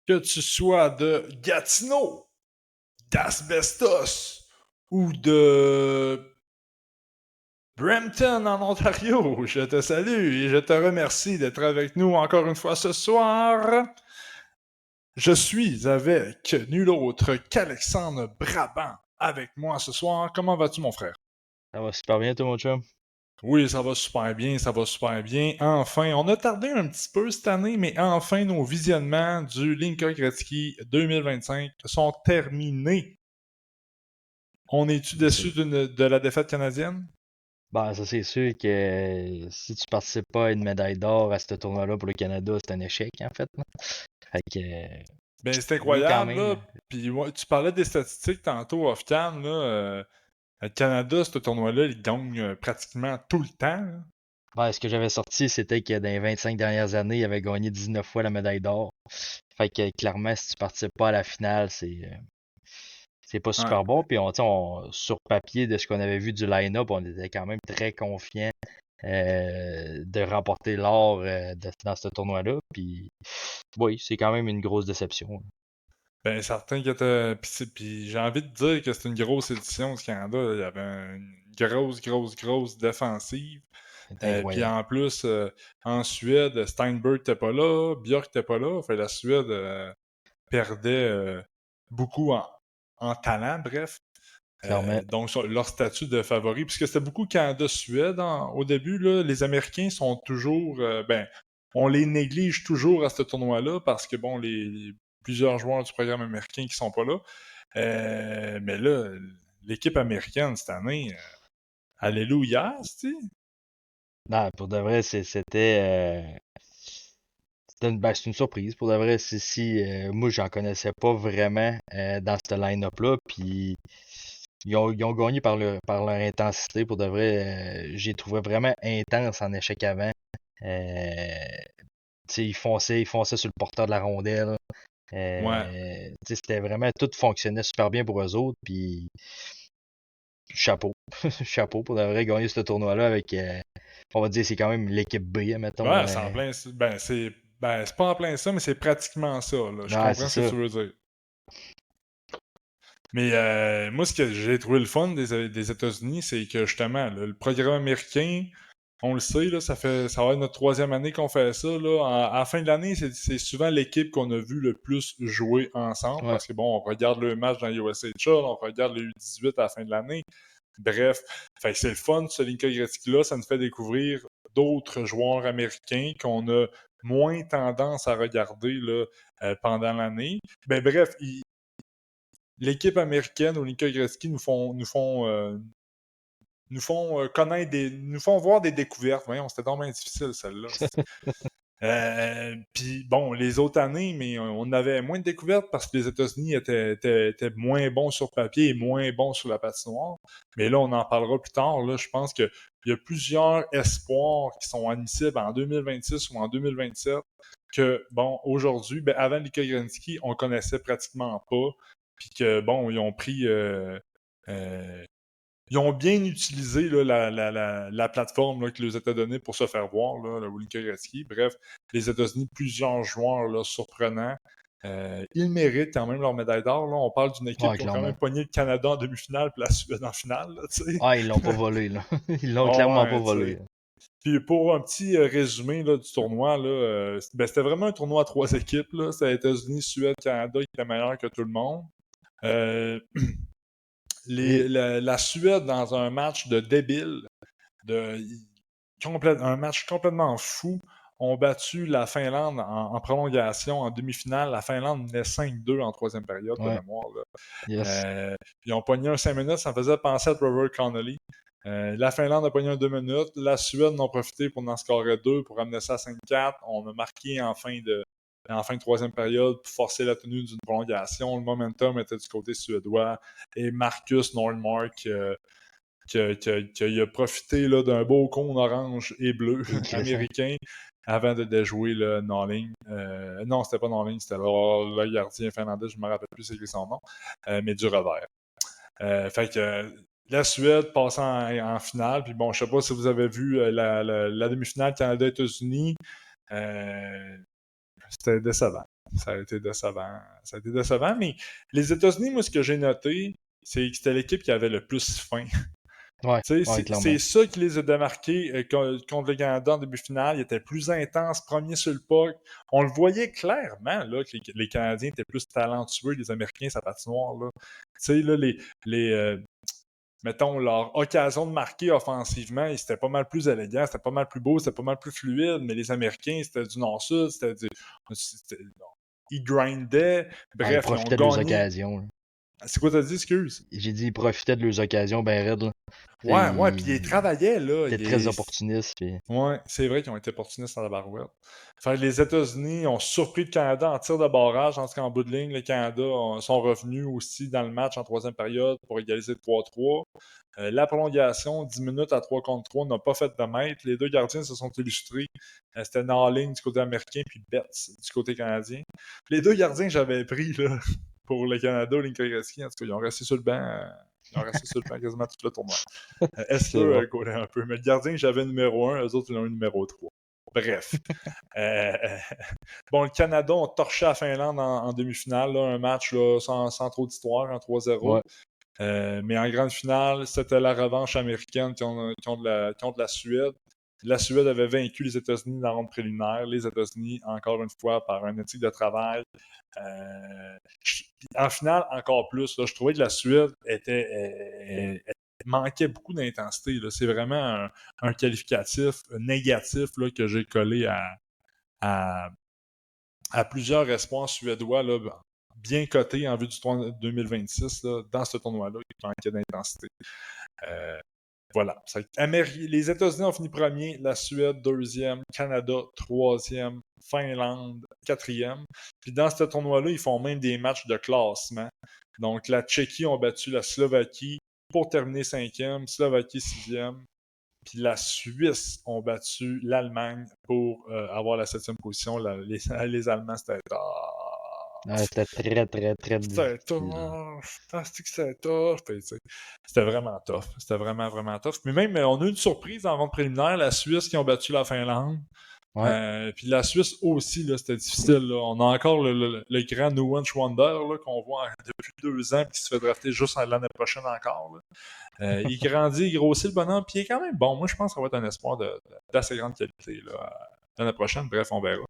Que tu sois de Gatineau, d'Asbestos ou de Brampton en Ontario, je te salue et je te remercie d'être avec nous encore une fois ce soir. Je suis avec nul autre qu'Alexandre Brabant avec moi ce soir. Comment vas-tu, mon frère? Ça va super bien, toi, mon chum? Oui, ça va super bien, ça va super bien. Enfin, on a tardé un petit peu cette année, mais enfin, nos visionnements du Linka Gretzky 2025 sont terminés. On est-tu déçu de la défaite canadienne? Ben, ça, c'est sûr que si tu participes pas à une médaille d'or à ce tournoi-là pour le Canada, c'est un échec, en fait, là. Fait que, Ben, c'est nous, quand incroyable, là. même, Puis, ouais, tu parlais des statistiques tantôt off-cam, là. Le Canada, ce tournoi-là, il gagne pratiquement tout le temps, là. ben, ce que j'avais sorti, c'était que dans les 25 dernières années, il avait gagné 19 fois la médaille d'or. Fait que, clairement, si tu participes pas à la finale, c'est pas Ouais. super bon. Puis, sur papier, de ce qu'on avait vu du line-up, on était quand même très confiants de remporter l'or dans ce tournoi-là. Puis, oui, c'est quand même une grosse déception. Ben, certains qui étaient. Puis j'ai envie de dire que c'est une grosse édition du Canada, là. Il y avait une grosse défensive. C'est Puis incroyable. en plus, en Suède, Steinberg n'était pas là, Björk n'était pas là. Fait que la Suède perdait beaucoup en talent, bref. Clairement. Donc, leur statut de favori, puisque c'était beaucoup Canada-Suède au début, là, les Américains sont toujours, ben, on les néglige toujours à ce tournoi-là parce que, bon, plusieurs joueurs du programme américain qui sont pas là. Mais là, l'équipe américaine cette année, alléluia, tu sais. Non, pour de vrai, c'est une surprise. Pour de vrai, moi, j'en connaissais pas vraiment dans ce line-up-là. Puis ils ont gagné par leur intensité. Pour de vrai, j'ai trouvé vraiment intense en échec avant. Tu sais, ils fonçaient sur le porteur de la rondelle. Ouais. Tu sais, c'était vraiment, tout fonctionnait super bien pour eux autres. Puis chapeau. Chapeau pour de vrai gagner ce tournoi-là avec, on va dire, c'est quand même l'équipe B, mettons. Ouais, c'est en plein. C'est pas en plein ça, mais c'est pratiquement ça, là. Je Ouais, c'est comprends ce que ça. tu veux dire. Mais moi, ce que j'ai trouvé le fun des États-Unis, c'est que justement, là, le programme américain, on le sait, là, ça va être notre troisième année qu'on fait ça. Là. À la fin de l'année, c'est souvent l'équipe qu'on a vu le plus jouer ensemble. Ouais. Parce que bon, on regarde le match dans USHL, on regarde le U18 à la fin de l'année. Bref, fait que c'est le fun, ce Linka Gretzky-là, ça nous fait découvrir d'autres joueurs américains qu'on a moins tendance à regarder là, pendant l'année. Ben bref, l'équipe américaine au Linka Gretzky nous font connaître nous font voir des découvertes. Voyons, c'était vraiment difficile celle-là. Puis bon, les autres années, mais on avait moins de découvertes parce que les États-Unis étaient moins bons sur papier et moins bons sur la patinoire. Mais là, on en parlera plus tard. Là, je pense qu'il y a plusieurs espoirs qui sont admissibles en 2026 ou en 2027 que, bon, aujourd'hui, ben, avant Lika Gretzky, on connaissait pratiquement pas. Puis que, bon, euh, ils ont bien utilisé là, la plateforme là, qui leur était donnée pour se faire voir, là, le Winker Gretzky. Bref, les États-Unis, plusieurs joueurs là, surprenants. Ils méritent quand même leur médaille d'or. Là. On parle d'une équipe Ouais, qui ont quand même clairement. pogné le Canada en demi-finale puis la Suède en finale. Là, tu sais. Ah, ils l'ont pas volé, là. Ils l'ont Ah clairement pas ouais, tu volé, sais. là. Puis pour un petit résumé là, du tournoi, là, ben, c'était vraiment un tournoi à trois équipes. Là. C'était États-Unis, Suède, Canada qui était meilleur que tout le monde. Euh, Et- la Suède, dans un match de débile, de, un match complètement fou, ont battu la Finlande en prolongation, en demi-finale. La Finlande menait 5-2 en troisième période de Ouais, mémoire. Là. yes. Ils ont pogné un 5 minutes, ça me faisait penser à Trevor Connolly. La Finlande a pogné un 2 minutes. La Suède en a profité pour en scorer 2 pour amener ça à 5-4. On a marqué en fin de troisième période pour forcer la tenue d'une prolongation. Le momentum était du côté suédois. Et Marcus Nordmark qui a profité là, d'un beau cône orange et bleu Et Chris, américain avant de déjouer le Norling. Non, c'était pas Norling, c'était le gardien finlandais, je ne me rappelle plus c'est son nom, mais du revers. Fait que la Suède passant en finale, puis bon, je sais pas si vous avez vu la demi-finale Canada-États-Unis, c'était décevant. Ça a été décevant. Ça a été décevant, mais les États-Unis, moi, ce que j'ai noté, c'est que c'était l'équipe qui avait le plus faim. Ouais, Tu sais, ouais, c'est clairement. ça qui les a démarqués contre le Canada en demi-finale. Ils étaient plus intenses, premiers sur le puck. On le voyait clairement là, que les Canadiens étaient plus talentueux que les Américains, sa patinoire. Là. Tu sais, là, mettons, leur occasion de marquer offensivement, c'était pas mal plus élégant, c'était pas mal plus beau, c'était pas mal plus fluide, mais les Américains, c'était du nord-sud, ils grindaient. Ah, ils Bref, ils ont profitaient de leurs gagné. occasions, là. C'est quoi t'as dit, excuse? J'ai dit, ils profitaient de leurs occasions, ben raides, là. Tu sais, Ouais, puis ils travaillaient, là. étaient très opportunistes, puis... Ouais, c'est vrai qu'ils ont été opportunistes dans la barouette. Fait que les États-Unis ont surpris le Canada en tir de barrage, en tout cas en bout de ligne. Le Canada sont revenus aussi dans le match en troisième période pour égaliser 3-3. La prolongation, 10 minutes à 3 contre 3, n'a pas fait de mètre. Les deux gardiens se sont illustrés. C'était Nalling du côté américain, puis Betts du côté canadien. Les deux gardiens que j'avais pris là, pour le Canada, Linka Gretzky, en tout cas, ils ont resté sur le banc. Ils ont resté sur le banc quasiment tout le tournoi. C'est bon. Esper collait un peu. Mais le gardien que j'avais numéro 1, eux autres, ils l'ont eu numéro 3. Bref. Euh, bon, le Canada ont torché la Finlande en demi-finale. Là, un match là, sans trop d'histoire, en 3-0. Ouais. Mais en grande finale, c'était la revanche américaine contre la Suède. La Suède avait vaincu les États-Unis dans la ronde préliminaire. Les États-Unis, encore une fois, par un éthique de travail. En finale, encore plus. Là, je trouvais que la Suède manquait beaucoup d'intensité. Là. C'est vraiment un qualificatif négatif là, que j'ai collé à plusieurs espoirs suédois là, bien cotés en vue du tournoi 2026 là, dans ce tournoi-là qui manquait d'intensité. Voilà. Les États-Unis ont fini premier, la Suède deuxième, Canada troisième, Finlande quatrième. Puis dans ce tournoi-là, ils font même des matchs de classement. Donc la Tchéquie ont battu la Slovaquie pour terminer cinquième, Slovaquie sixième. Puis la Suisse ont battu l'Allemagne pour avoir la septième position. Les Allemands, c'était C'était très, très, très c'était difficile. tough. C'était tough. C'était vraiment tough. C'était vraiment, vraiment tough. Mais même, on a eu une surprise en ronde préliminaire. La Suisse qui ont battu la Finlande. Ouais. Puis la Suisse aussi, là, c'était difficile. Là. On a encore le grand Nuwan Schwander là, qu'on voit depuis 2 ans et qui se fait drafter juste l'année prochaine encore. Là. Il grandit, il grossit le bonhomme, puis il est quand même bon. Moi, je pense que ça va être un espoir d'assez grande qualité là, l'année prochaine. Bref, on verra.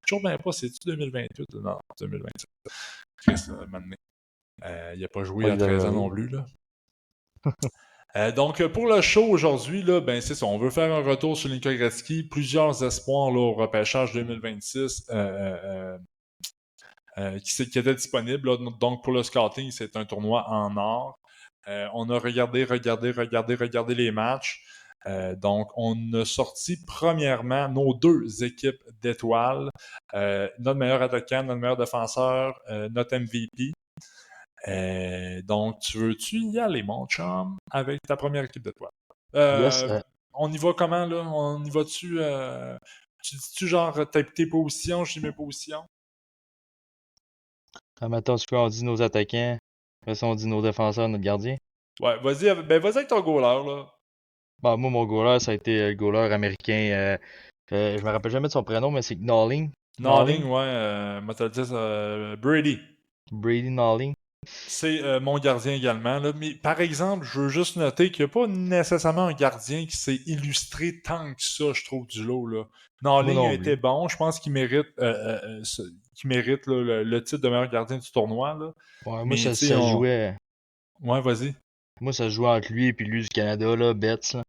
Toujours bien pas, c'est-tu 2028 ou non, 2027? Chris, maintenant. Il n'a pas joué Pas à 13 ans non plus. Là. Donc, pour le show aujourd'hui, là, ben, c'est ça. On veut faire un retour sur Linka Gretzky. Plusieurs espoirs là, au repêchage 2026 qui étaient disponibles. Là. Donc, pour le scouting, c'est un tournoi en or. On a regardé les matchs. Donc, on a sorti premièrement nos 2 équipes d'étoiles. Notre meilleur attaquant, notre meilleur défenseur, notre MVP. Donc, tu veux-tu y aller, mon chum, avec ta première équipe d'étoiles? Yes. On y va comment, là? On y va-tu? Tu dis-tu genre tes positions, je dis mes positions? Mettons, on dit nos attaquants. Après ça, on dit nos défenseurs, notre gardien. Ouais, vas-y avec ton goaler, là. Bah, moi, mon goaler, ça a été le goaler américain. Je me rappelle jamais de son prénom, mais c'est Nalling. Nalling, ouais, moi te le dire, Brady. Brady Nalling. C'est mon gardien également. Là. Mais par exemple, je veux juste noter qu'il n'y a pas nécessairement un gardien qui s'est illustré tant que ça, je trouve, du lot. Là. Moi Nalling a non été plus. bon. Je pense qu'il mérite, là, le titre de meilleur gardien du tournoi. Là. Ouais, moi, Mais ça, tu sais, ça se jouait. Ouais, vas-y. Moi, ça se jouait entre lui et puis lui du Canada, là, Betts. Là.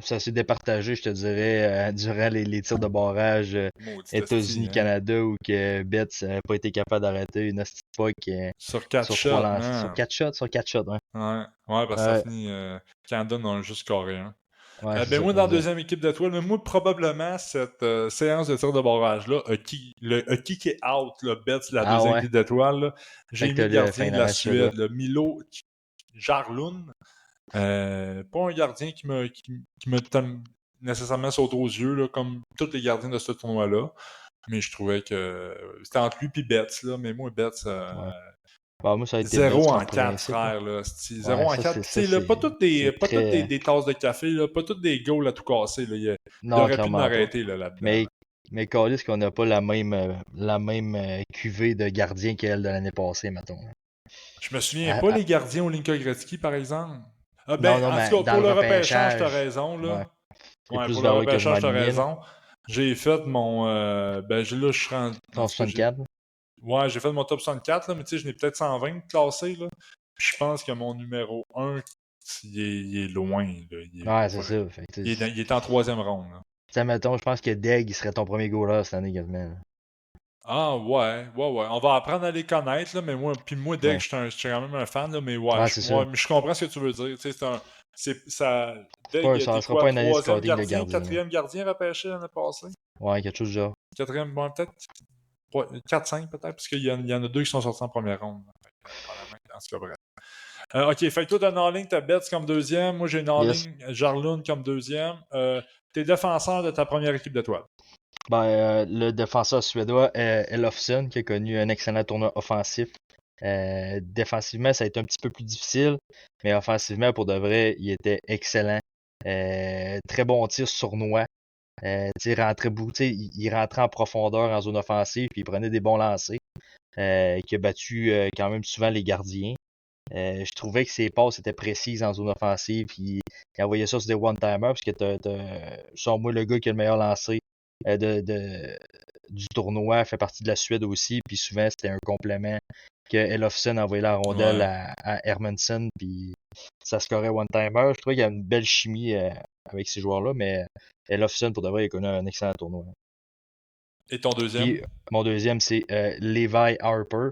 Ça s'est départagé, je te dirais, durant les tirs de barrage Maudit esti, hein. États-Unis-Canada où que Betts n'a pas été capable d'arrêter une hostie de puck Sur 4 sur 3 shots, lancers. man. Sur quatre shots, ouais. Ouais, parce que ça Ouais, finit. Canada n'en a juste scoré un. ouais, c'est Ben ça, moi, dans la exact. deuxième équipe d'étoiles, mais moi, probablement, cette séance de tir de barrage-là a kické out le Betts, la Ah deuxième ouais, équipe d'étoiles. Là. fait J'ai que mis t'as le le gardien de la Finlandais suédois. Suède, le Milo Jarlund. Pas un gardien qui me nécessairement saute aux yeux, là, comme tous les gardiens de ce tournoi-là. Mais je trouvais que c'était entre lui et Betts, là. Mais moi, Betts, Ouais. Bah, moi, ça a été Betts 0 en par 4, principe, là. frère. Là. Ouais, 0 en 4. Puis, tu sais, là, c'est pas toutes très. des tasses de café, là, pas toutes des goals à tout casser. Là. Il Non, aurait pu clairement pas. l'arrêter là, là-dedans. Mais Là. Mais Callis qu'on n'a pas la même cuvée de gardien qu'elle de l'année passée, mettons. Je me souviens Ah, pas ah, les gardiens au Linka Gretzky, par exemple. Ah non, ben, non, en mais tout cas, dans pour le le repêchage, t'as repêchage, raison, là. ouais, c'est Ouais, plus pour le vers là que je repêchage, t'as m'enlignais, là. raison. J'ai fait mon. Là, je suis rendu. En Ton tout cas, j'ai. 64. Ouais, j'ai fait mon top 64, là, mais tu sais, je n'ai peut-être 120 classés, là. Puis je pense que mon numéro 1, il est loin, là. Ouais, c'est ça. Fait que, Il est en troisième ronde, là. mettons, je pense que Deg, il serait ton premier goaler cette année, quasiment, là. Ah, ouais, ouais, ouais. On va apprendre à les connaître, là, mais moi, dès Ouais, que je suis quand même un fan, là, mais ouais, ouais, c'est ça. mais je comprends ce que tu veux dire. Tu sais, Deg, Ça t'es sera quoi, pas une année de troisième scouting de gardien, gardien, là. quatrième gardien repêché l'année passée? Ouais, quelque chose du genre. Quatrième, bon, peut-être ouais, 4-5 peut-être, parce qu'il y en a deux qui sont sortis en première ronde. Fait que, probablement, en tout cas, bref. Ok, fait que toi, t'as Norling, t'as Betts comme deuxième. Moi, j'ai Yes. Norling, Jarlund comme deuxième. T'es défenseur de ta première équipe d'étoiles. Ben, le défenseur suédois, Elofsson, qui a connu un excellent tournoi offensif. Défensivement, ça a été un petit peu plus difficile, mais offensivement, pour de vrai, il était excellent. Très bon tir sournois. Rentrait beaucoup, il rentrait en profondeur en zone offensive, puis il prenait des bons lancers, qui a battu quand même souvent les gardiens. Je trouvais que ses passes étaient précises en zone offensive, puis il envoyait ça sur des one-timers, parce que selon moi, le gars qui a le meilleur lancé du tournoi fait partie de la Suède aussi, puis souvent c'était un complément que Elofsson envoyait la rondelle Ouais. à Hermansen, puis ça scorait one-timer. Je trouvais qu'il y a une belle chimie avec ces joueurs-là, mais Elofsson, pour de vrai, il a connu un excellent tournoi. Et ton Puis deuxième? mon deuxième, c'est Levi Harper,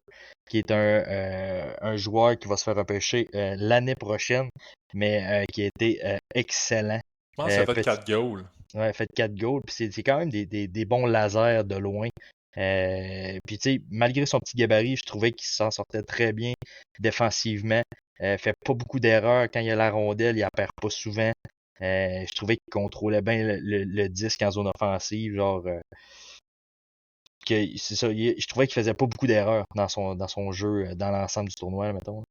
qui est un joueur qui va se faire repêcher l'année prochaine, mais qui a été excellent. Je pense qu'il a fait Petit, 4 goals. ouais, fait 4 goals, puis c'est quand même des bons lasers de loin. Puis tu sais, malgré son petit gabarit, je trouvais qu'il s'en sortait très bien défensivement. Fait pas beaucoup d'erreurs quand il a la rondelle, il la perd pas souvent. Je trouvais qu'il contrôlait bien le disque en zone offensive, genre c'est ça, je trouvais qu'il faisait pas beaucoup d'erreurs dans son jeu, dans l'ensemble du tournoi, mettons.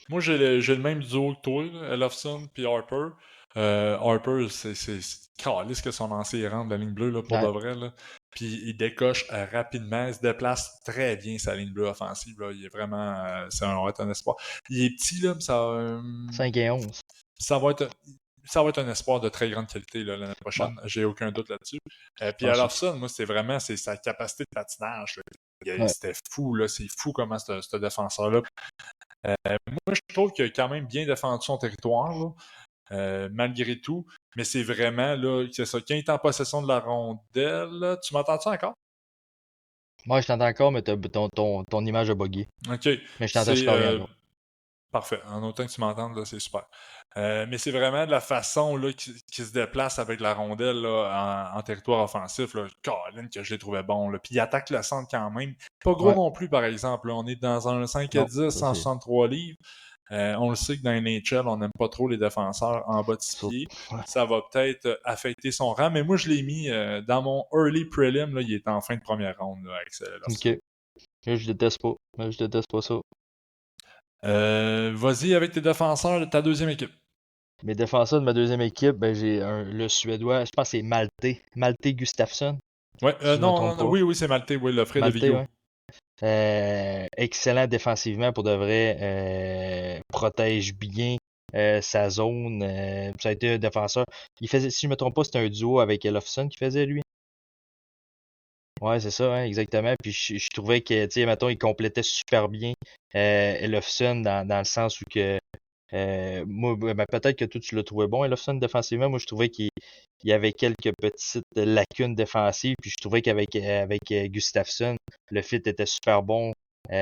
Moi, j'ai le même duo que toi, là, Elofsson puis Harper. Harper, c'est calisse que son lancé rentre de la ligne bleue, là, pour de Ouais, vrai, là. Puis il décoche rapidement, il se déplace très bien sa ligne bleue offensive, là. Il est vraiment, va être un espoir. Il est petit, là, mais 5 et 11. ça va être, ça va être un espoir de très grande qualité là, l'année Ouais, prochaine. J'ai aucun doute là-dessus. je Puis pense aussi. Elofsson, moi, c'est sa capacité de patinage, là. Ouais. C'était fou, là. C'est fou comment ce défenseur-là. Moi, je trouve qu'il a quand même bien défendu son territoire, là, malgré tout. Mais c'est vraiment, là, c'est ça. Quand il est en possession de la rondelle, là, tu m'entends-tu encore? Moi, je t'entends encore, mais ton image a bugué. OK. Mais je t'entends C'est super bien encore. parfait. En autant que tu m'entendes, là, c'est super. Mais c'est vraiment de la façon là, qui se déplace avec la rondelle là, en territoire offensif. Là. Colin, que je l'ai trouvé bon. Là. Puis il attaque le centre quand même. Pas gros Ouais, non plus, par exemple. Là. On est dans un 5 à non, 10, ça c'est 163 livres. On le sait que dans les NHL, on n'aime pas trop les défenseurs en bas de 6 sur- pieds. ouais. Ça va peut-être affecter son rang. Mais moi, je l'ai mis dans mon early prelim. Là, il est en fin de première ronde là, avec Ok. Lofton. Je déteste pas. Je déteste pas ça. Vas-y avec tes défenseurs de ta deuxième équipe. Mes défenseurs de ma deuxième équipe, ben j'ai le Suédois, je pense que c'est Malte Gustafsson, Ouais, si je me non, trompe non, pas. oui, c'est Maltais, oui, le frère de Malte, Vigo. ouais. Excellent défensivement pour de vrai. Protège bien sa zone. Ça a été un défenseur. Si je me trompe pas, c'était un duo avec Elofsson qui faisait lui. Ouais, c'est ça, hein, exactement. Puis je trouvais que, tu sais, mettons, il complétait super bien Elofsson dans le sens où que moi, ben, peut-être que toi tu l'as trouvé bon, Elofsson défensivement. Moi, je trouvais qu'il y avait quelques petites lacunes défensives. Puis je trouvais qu'avec Gustafsson, le fit était super bon. Il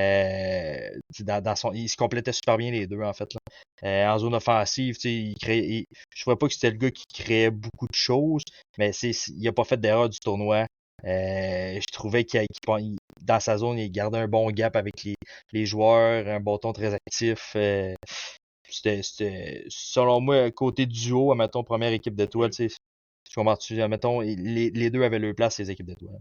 se complétait super bien les deux, en fait, là. En zone offensive, tu sais, je trouvais pas que c'était le gars qui créait beaucoup de choses, mais il a pas fait d'erreur du tournoi. Je trouvais dans sa zone, il gardait un bon gap avec les joueurs, un bâton très actif. Selon moi, côté duo, admettons, première équipe d'étoiles, Oui. tu sais, je comprends-tu, admettons, les deux avaient leur place, les équipes d'étoiles.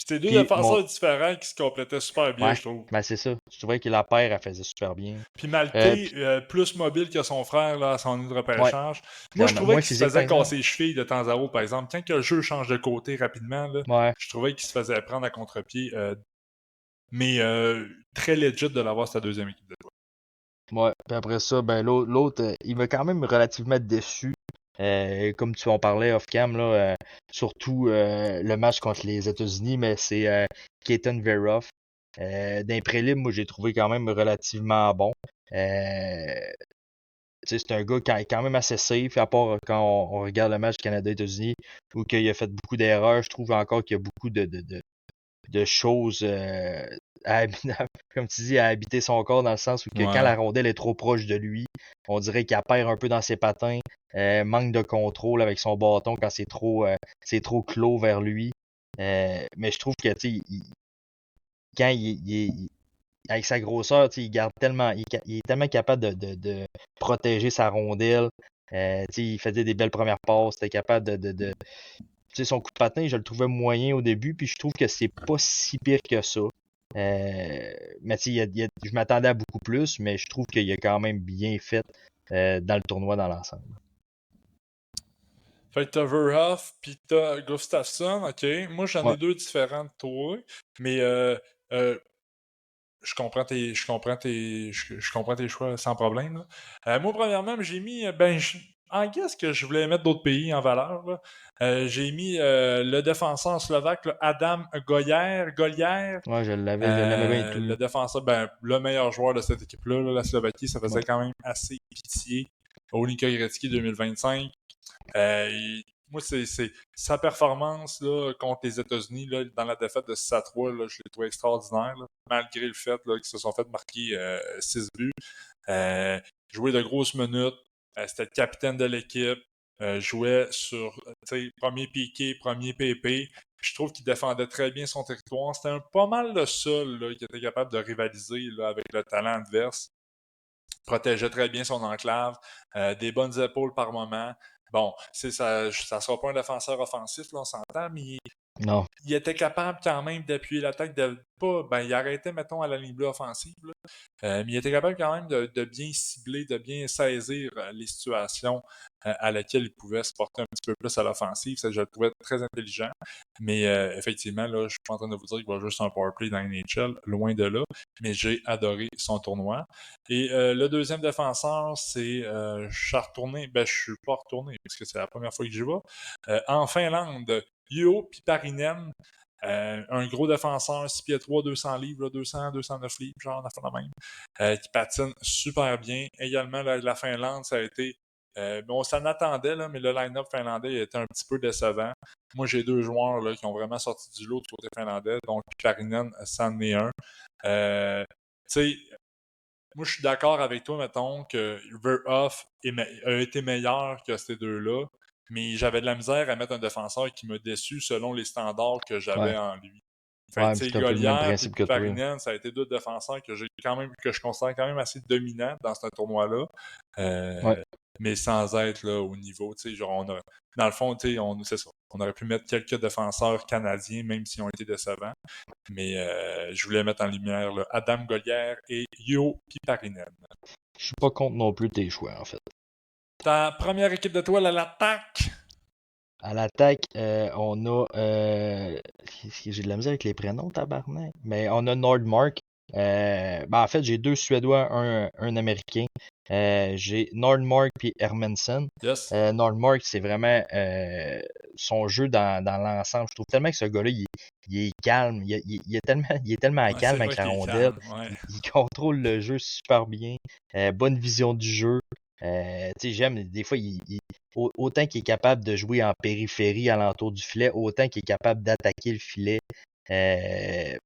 C'était deux Puis, défenseurs différents qui se complétaient super bien, ouais, je trouve. ben c'est ça. Je trouvais que la paire, elle faisait super bien. Puis Puis, Maltais, plus mobile que son frère là, à son année de ouais, repêchage. Moi, je clairement. trouvais Moins qu'il se physique, par faisait exemple. casser les chevilles de temps à autre, par exemple. Quand que le jeu change de côté rapidement, là, Ouais, je trouvais qu'il se faisait prendre à contre-pied. Mais très legit de l'avoir sa deuxième équipe de toi. ouais. Puis après ça, ben l'autre, il m'a quand même relativement déçu. Comme tu en parlais off-cam, là, surtout le match contre les États-Unis, mais c'est Keaton Veroff. D'un prélim, moi, j'ai trouvé quand même relativement bon. C'est un gars qui est quand même assez safe, à part quand on regarde le match Canada-États-Unis, où il a fait beaucoup d'erreurs. Je trouve encore qu'il y a beaucoup de choses comme tu dis, à habiter son corps dans le sens où que quand Ouais. la rondelle est trop proche de lui, on dirait qu'il perd un peu dans ses patins, manque de contrôle avec son bâton quand c'est trop clos vers lui. Mais je trouve que tu sais, quand avec sa grosseur, tu sais, il garde tellement, il est tellement capable de protéger sa rondelle. Tu sais, il faisait des belles premières passes, il était capable tu sais, son coup de patin, je le trouvais moyen au début, puis je trouve que c'est pas si pire que ça. Mais tu sais, je m'attendais à beaucoup plus, mais je trouve qu'il a quand même bien fait dans le tournoi dans l'ensemble. Fait que t'as Verhoff, pis t'as Gustafsson, ok. Moi, j'en Ouais, ai deux différents de toi, mais euh, je comprends tes choix sans problème. Là. Moi, premièrement, j'ai mis, en guess que je voulais mettre d'autres pays en valeur. Là. J'ai mis le défenseur slovaque, là, Adam Goliath, ouais, je l'aimais bien tout, là. le défenseur, le meilleur joueur de cette équipe-là, là, la Slovaquie, ça Ouais, faisait quand même assez pitié au Nika Gretzky 2025. Moi, c'est sa performance là, contre les États-Unis là, dans la défaite de 6-3, là, je l'ai trouvé extraordinaire, là, malgré le fait là, qu'ils se sont fait marquer 6 buts. Euh, Jouer de grosses minutes. C'était le capitaine de l'équipe. Jouait sur premier piqué, premier PP. Je trouve qu'il défendait très bien son territoire. C'était pas mal le seul là, qui était capable de rivaliser là, avec le talent adverse. Protégeait très bien son enclave. Des bonnes épaules par moment. Bon, ça sera pas un défenseur offensif, là, on s'entend, mais non, il était capable quand même d'appuyer l'attaque, il arrêtait, mettons, à la ligne bleue offensive, là. Mais il était capable quand même de bien cibler, de bien saisir les situations à laquelle il pouvait se porter un petit peu plus à l'offensive. Ça, je le trouvais très intelligent. Mais effectivement, là, je suis pas en train de vous dire qu'il va juste un powerplay dans NHL, loin de là. Mais j'ai adoré son tournoi. Et le deuxième défenseur, c'est je suis retourné, je suis pas retourné, parce que c'est la première fois que j'y vais. En Finlande, Juho Piparinen, un gros défenseur, 6 pieds 3, 200 livres, là, 200, 209 livres, genre, on a fait la même, qui patine super bien. Également, la Finlande, ça a été, on s'en attendait, là, mais le line-up finlandais a été un petit peu décevant. Moi, j'ai deux joueurs là, qui ont vraiment sorti du lot du côté finlandais, donc Piparinen, c'en est un. Tu sais, moi, je suis d'accord avec toi, mettons, que Verhoff a été meilleur que ces deux-là, mais j'avais de la misère à mettre un défenseur qui m'a déçu selon les standards que ouais, j'avais en lui. Fait ouais, que, tu sais, c'est un peu le même Goliath et principe que toi, là. Piparinen, ça a été deux défenseurs que je considère quand même assez dominants dans ce tournoi-là. Ouais. Mais sans être là, au niveau, tu sais, genre, dans le fond, tu sais, c'est ça. On aurait pu mettre quelques défenseurs canadiens, même s'ils ont été décevants. Mais je voulais mettre en lumière là, Adam Goliath et Yo Piparinen. Je suis pas contre non plus tes choix, en fait. Ta première équipe de toile à l'attaque. À l'attaque, on a. J'ai de la misère avec les prénoms, tabarnak. Mais on a Nordmark. En fait, j'ai deux Suédois, un Américain. J'ai Nordmark puis Hermansen. Yes. Nordmark, c'est vraiment son jeu dans l'ensemble. Je trouve tellement que ce gars-là, il est calme. Il est tellement Ouais, calme c'est avec vrai sa qu'il est rondelle. calme. Ouais. Il contrôle le jeu super bien. Bonne vision du jeu. Tu sais, j'aime, des fois, autant qu'il est capable de jouer en périphérie alentour du filet, autant qu'il est capable d'attaquer le filet. Euh,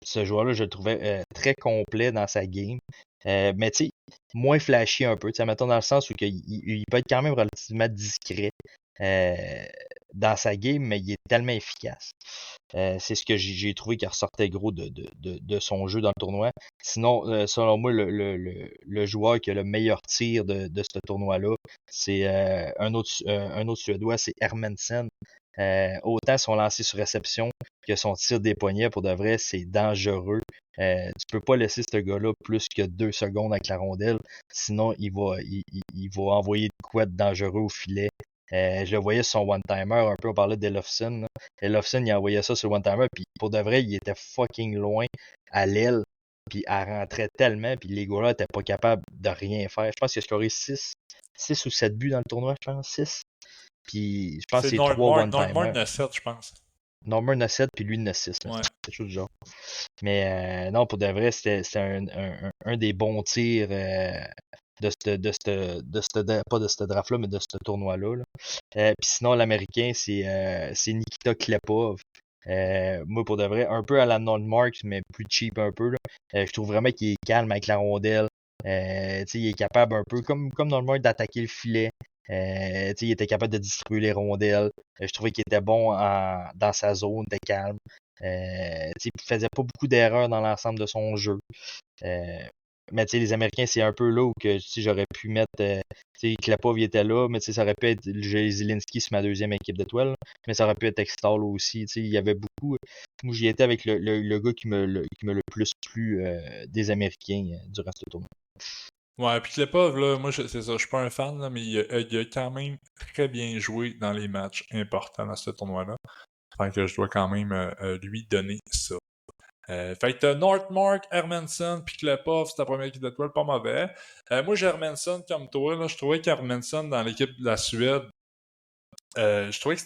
Ce joueur-là, je le trouvais très complet dans sa game. Mais tu sais, moins flashy un peu. Tu sais, mettons dans le sens où il peut être quand même relativement discret euh, dans sa game, mais il est tellement efficace. C'est ce que j'ai trouvé qui ressortait gros de son jeu dans le tournoi. Sinon, selon moi, le joueur qui a le meilleur tir de ce tournoi-là, c'est un autre Suédois, c'est Hermansen. Autant son lancer sur réception que son tir des poignets, pour de vrai, c'est dangereux. Tu peux pas laisser ce gars-là plus que 2 secondes avec la rondelle, sinon il va envoyer de quoi de dangereux au filet. Je le voyais sur son one-timer, un peu, on parlait d'Elofsson. Elofsson, il envoyait ça sur le one-timer, puis pour de vrai, il était fucking loin à l'aile, puis elle rentrait tellement, puis les gars-là étaient pas capables de rien faire. Je pense qu'il a scoré 6 ou 7 buts dans le tournoi, je pense, 6. Puis je pense que C'est c'est 3 Nordmark. Nordmark one-timers. 9-7, je pense. Norman a 7, puis lui il en a 6. C'est Ouais. quelque chose du genre. Mais non, pour de vrai, c'était un des bons tirs pas de ce draft-là, mais de ce tournoi-là. Là. Puis sinon, l'Américain, c'est Nikita Klepov. Moi, pour de vrai, un peu à la non-mark, mais plus cheap un peu. Là. Je trouve vraiment qu'il est calme avec la rondelle. Il est capable un peu, comme dans le monde, d'attaquer le filet. Il était capable de distribuer les rondelles. Je trouvais qu'il était bon dans sa zone, était calme. Il faisait pas beaucoup d'erreurs dans l'ensemble de son jeu. Mais les Américains, c'est un peu là où que j'aurais pu mettre. Klepov il était là, mais ça aurait pu être Zelensky sur ma deuxième équipe d'étoiles. Mais ça aurait pu être Extall aussi. Il y avait beaucoup. Moi, j'y étais avec le gars qui me le plus plu des Américains durant ce tournoi. Ouais, puis Klepov, là, moi, c'est ça, je suis pas un fan, là, mais il a quand même très bien joué dans les matchs importants dans ce tournoi-là. Fait que je dois quand même lui donner ça. Fait que t'as Nordmark, Hermanson, puis Klepov, c'est ta première équipe d'étoiles, pas mauvais. Moi, j'ai Hermanson comme toi, là, je trouvais qu'Hermanson dans l'équipe de la Suède, je trouvais que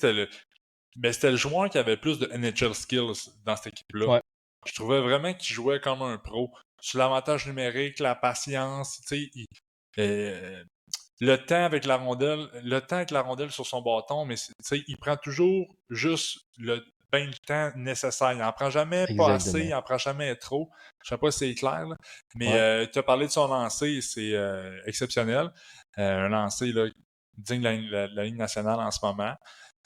c'était le joueur qui avait plus de NHL skills dans cette équipe-là. Ouais. Je trouvais vraiment qu'il jouait comme un pro. Sur l'avantage numérique, la patience, tu sais, le temps avec la rondelle sur son bâton, mais il prend toujours juste le temps nécessaire. Il n'en prend jamais pas assez, il n'en prend jamais trop. Je sais pas si c'est clair, là. Mais tu as parlé de son lancer, c'est exceptionnel. Un lancer là, digne de la Ligue nationale en ce moment.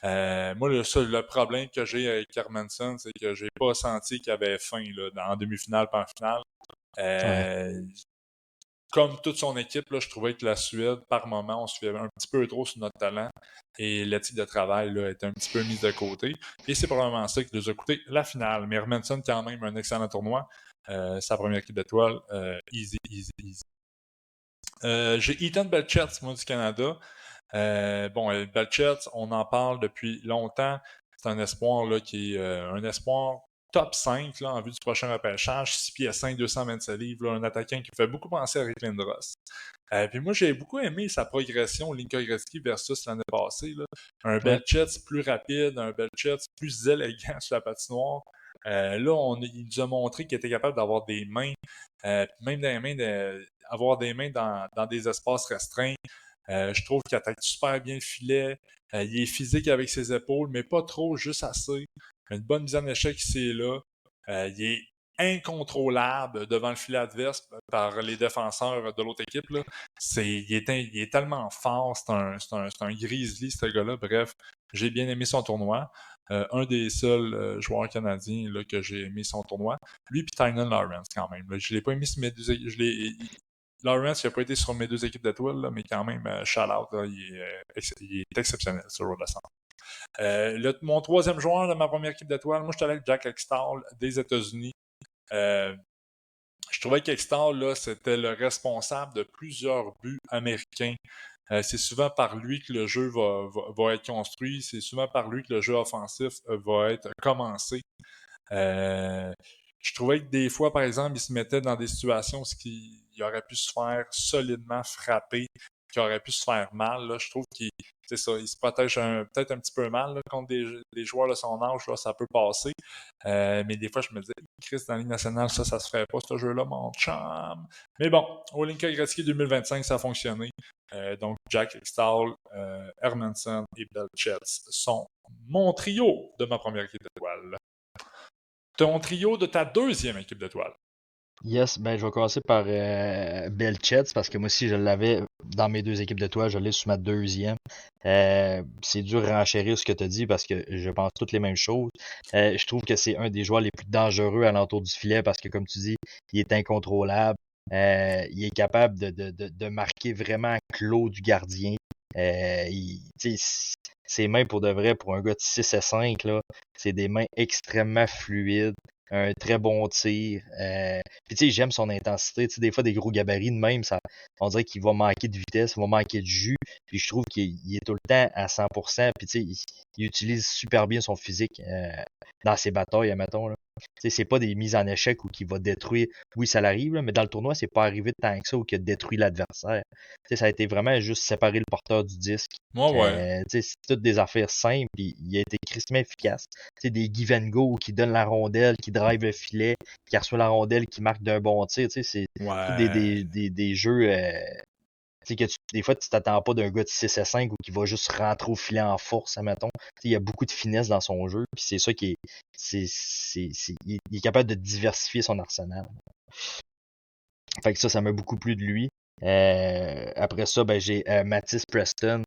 Moi, le problème que j'ai avec Hermanson, c'est que j'ai pas senti qu'il avait faim là, en demi-finale pas en finale. Ouais. Comme toute son équipe, là, je trouvais que la Suède, par moment, on se fait un petit peu trop sur notre talent et l'éthique de travail là, était un petit peu mise de côté. Et c'est probablement ça qui nous a coûté la finale. Mais Hermanson, quand même, un excellent tournoi. Sa première équipe d'étoiles, easy, easy, easy. J'ai Ethan Belchetz, moi, du Canada. Belchetz, on en parle depuis longtemps. C'est un espoir là, qui est un espoir top 5 là, en vue du prochain repêchage. 6 pieds 5, 227 livres. Là, un attaquant qui fait beaucoup penser à Rick Lindros. Puis moi, j'ai beaucoup aimé sa progression Linka Gretzky versus l'année passée. Là. Un Belchetz plus rapide, un Belchetz plus élégant sur la patinoire. Là, il nous a montré qu'il était capable d'avoir des mains, même dans les mains, avoir des mains dans des espaces restreints. Je trouve qu'il attaque super bien le filet. Il est physique avec ses épaules, mais pas trop, juste assez. Une bonne mise en échec ici et là. Il est incontrôlable devant le filet adverse par les défenseurs de l'autre équipe. Là. Il est tellement fort. C'est un grizzly, ce gars-là. Bref, j'ai bien aimé son tournoi. Un des seuls joueurs canadiens là, que j'ai aimé son tournoi. Lui puis Tynan Lawrence, quand même. Là. Je l'ai pas aimé sur mes deux. Lawrence, il n'a pas été sur mes deux équipes d'étoiles, là, mais quand même, shout-out, là, il est exceptionnel, ce joueur de centre. Mon troisième joueur de ma première équipe d'étoiles, moi, je suis allé avec Jack Extall des États-Unis. Je trouvais qu'Extall, là, c'était le responsable de plusieurs buts américains. C'est souvent par lui que le jeu va être construit. C'est souvent par lui que le jeu offensif va être commencé. Je trouvais que des fois, par exemple, il se mettait dans des situations où il aurait pu se faire solidement frapper, qu'il aurait pu se faire mal. Là. Je trouve qu'il se protège peut-être un petit peu mal là, contre des joueurs de son âge, là, ça peut passer. Mais des fois, je me disais, Chris, dans la Ligue nationale, ça se ferait pas, ce jeu-là, mon chum. Mais bon, au Linka Gretzky 2025, ça a fonctionné. Donc, Jack Extall, Hermanson et Belchetz sont mon trio de ma première équipe d'étoiles. Ton trio de ta deuxième équipe d'étoiles. Yes, ben je vais commencer par Belchetz parce que moi aussi je l'avais dans mes deux équipes d'étoiles, je l'ai sur ma deuxième. C'est dur de renchérir ce que tu as dit parce que je pense toutes les mêmes choses. Je trouve que c'est un des joueurs les plus dangereux à l'entour du filet parce que comme tu dis, il est incontrôlable. Il est capable de marquer vraiment clos du gardien. Tu sais, ses mains, pour de vrai, pour un gars de 6 à 5, là, c'est des mains extrêmement fluides, un très bon tir. Puis tu sais, j'aime son intensité. Tu sais, des fois, des gros gabarits de même, on dirait qu'il va manquer de vitesse, il va manquer de jus. Puis je trouve qu'il est tout le temps à 100%. Puis tu sais, il utilise super bien son physique dans ses batailles, admettons, là. Tu sais, c'est pas des mises en échec où qu'il va détruire. Oui, ça l'arrive, là, mais dans le tournoi, c'est pas arrivé tant que ça où qu'il a détruit l'adversaire. Tu sais, ça a été vraiment juste séparer le porteur du disque. Moi, ouais. Tu sais, c'est toutes des affaires simples, puis il a été crissement efficace. Tu sais, des give and go qui donne la rondelle, qui drive le filet, qui reçoit la rondelle, qui marque d'un bon tir. Tu sais, c'est tous Ouais. des jeux tu sais, des fois, tu t'attends pas d'un gars de 6 à 5 ou qui va juste rentrer au filet en force, admettons. Tu sais, il y a beaucoup de finesse dans son jeu, puis c'est ça qui est, il est capable de diversifier son arsenal. Fait que ça m'a beaucoup plu de lui. Après ça, ben, j'ai Matisse Preston.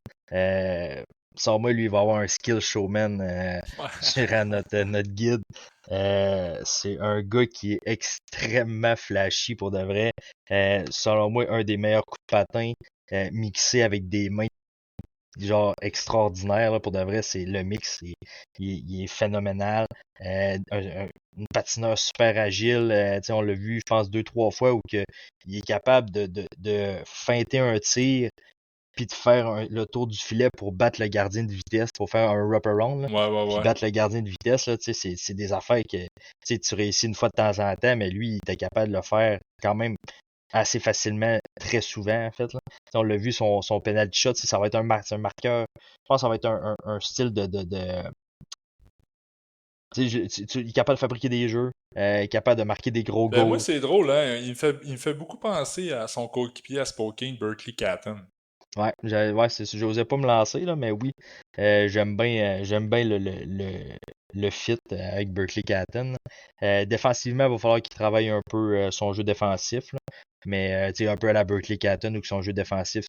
Sans moi, lui, il va avoir un skill showman Ouais. sur notre guide. C'est un gars qui est extrêmement flashy pour de vrai. Selon moi, un des meilleurs coups de patin mixé avec des mains genre extraordinaires. Là, pour de vrai, c'est le mix. Il est phénoménal. Une patineur super agile. Tu sais, on l'a vu, je pense, 2, 3 fois où il est capable de feinter un tir puis de faire le tour du filet pour battre le gardien de vitesse, pour faire un wraparound, là, Ouais, ouais, puis ouais. battre le gardien de vitesse, là, tu sais, c'est des affaires que tu sais, tu réussis une fois de temps en temps, mais lui, il était capable de le faire quand même assez facilement, très souvent, en fait. Là. On l'a vu, son penalty shot, ça va être un marqueur. Je pense que ça va être un style de tu sais, il est capable de fabriquer des jeux, il est capable de marquer des gros Ben moi, goals. c'est drôle, hein. Il me fait beaucoup penser à son coéquipier à Spokane, Berkeley Catton. Ouais, j'osais pas me lancer, là, mais oui, j'aime bien le fit avec Berkeley Catton. Défensivement, il va falloir qu'il travaille un peu son jeu défensif, là, mais tu sais, un peu à la Berkeley Catton où son jeu défensif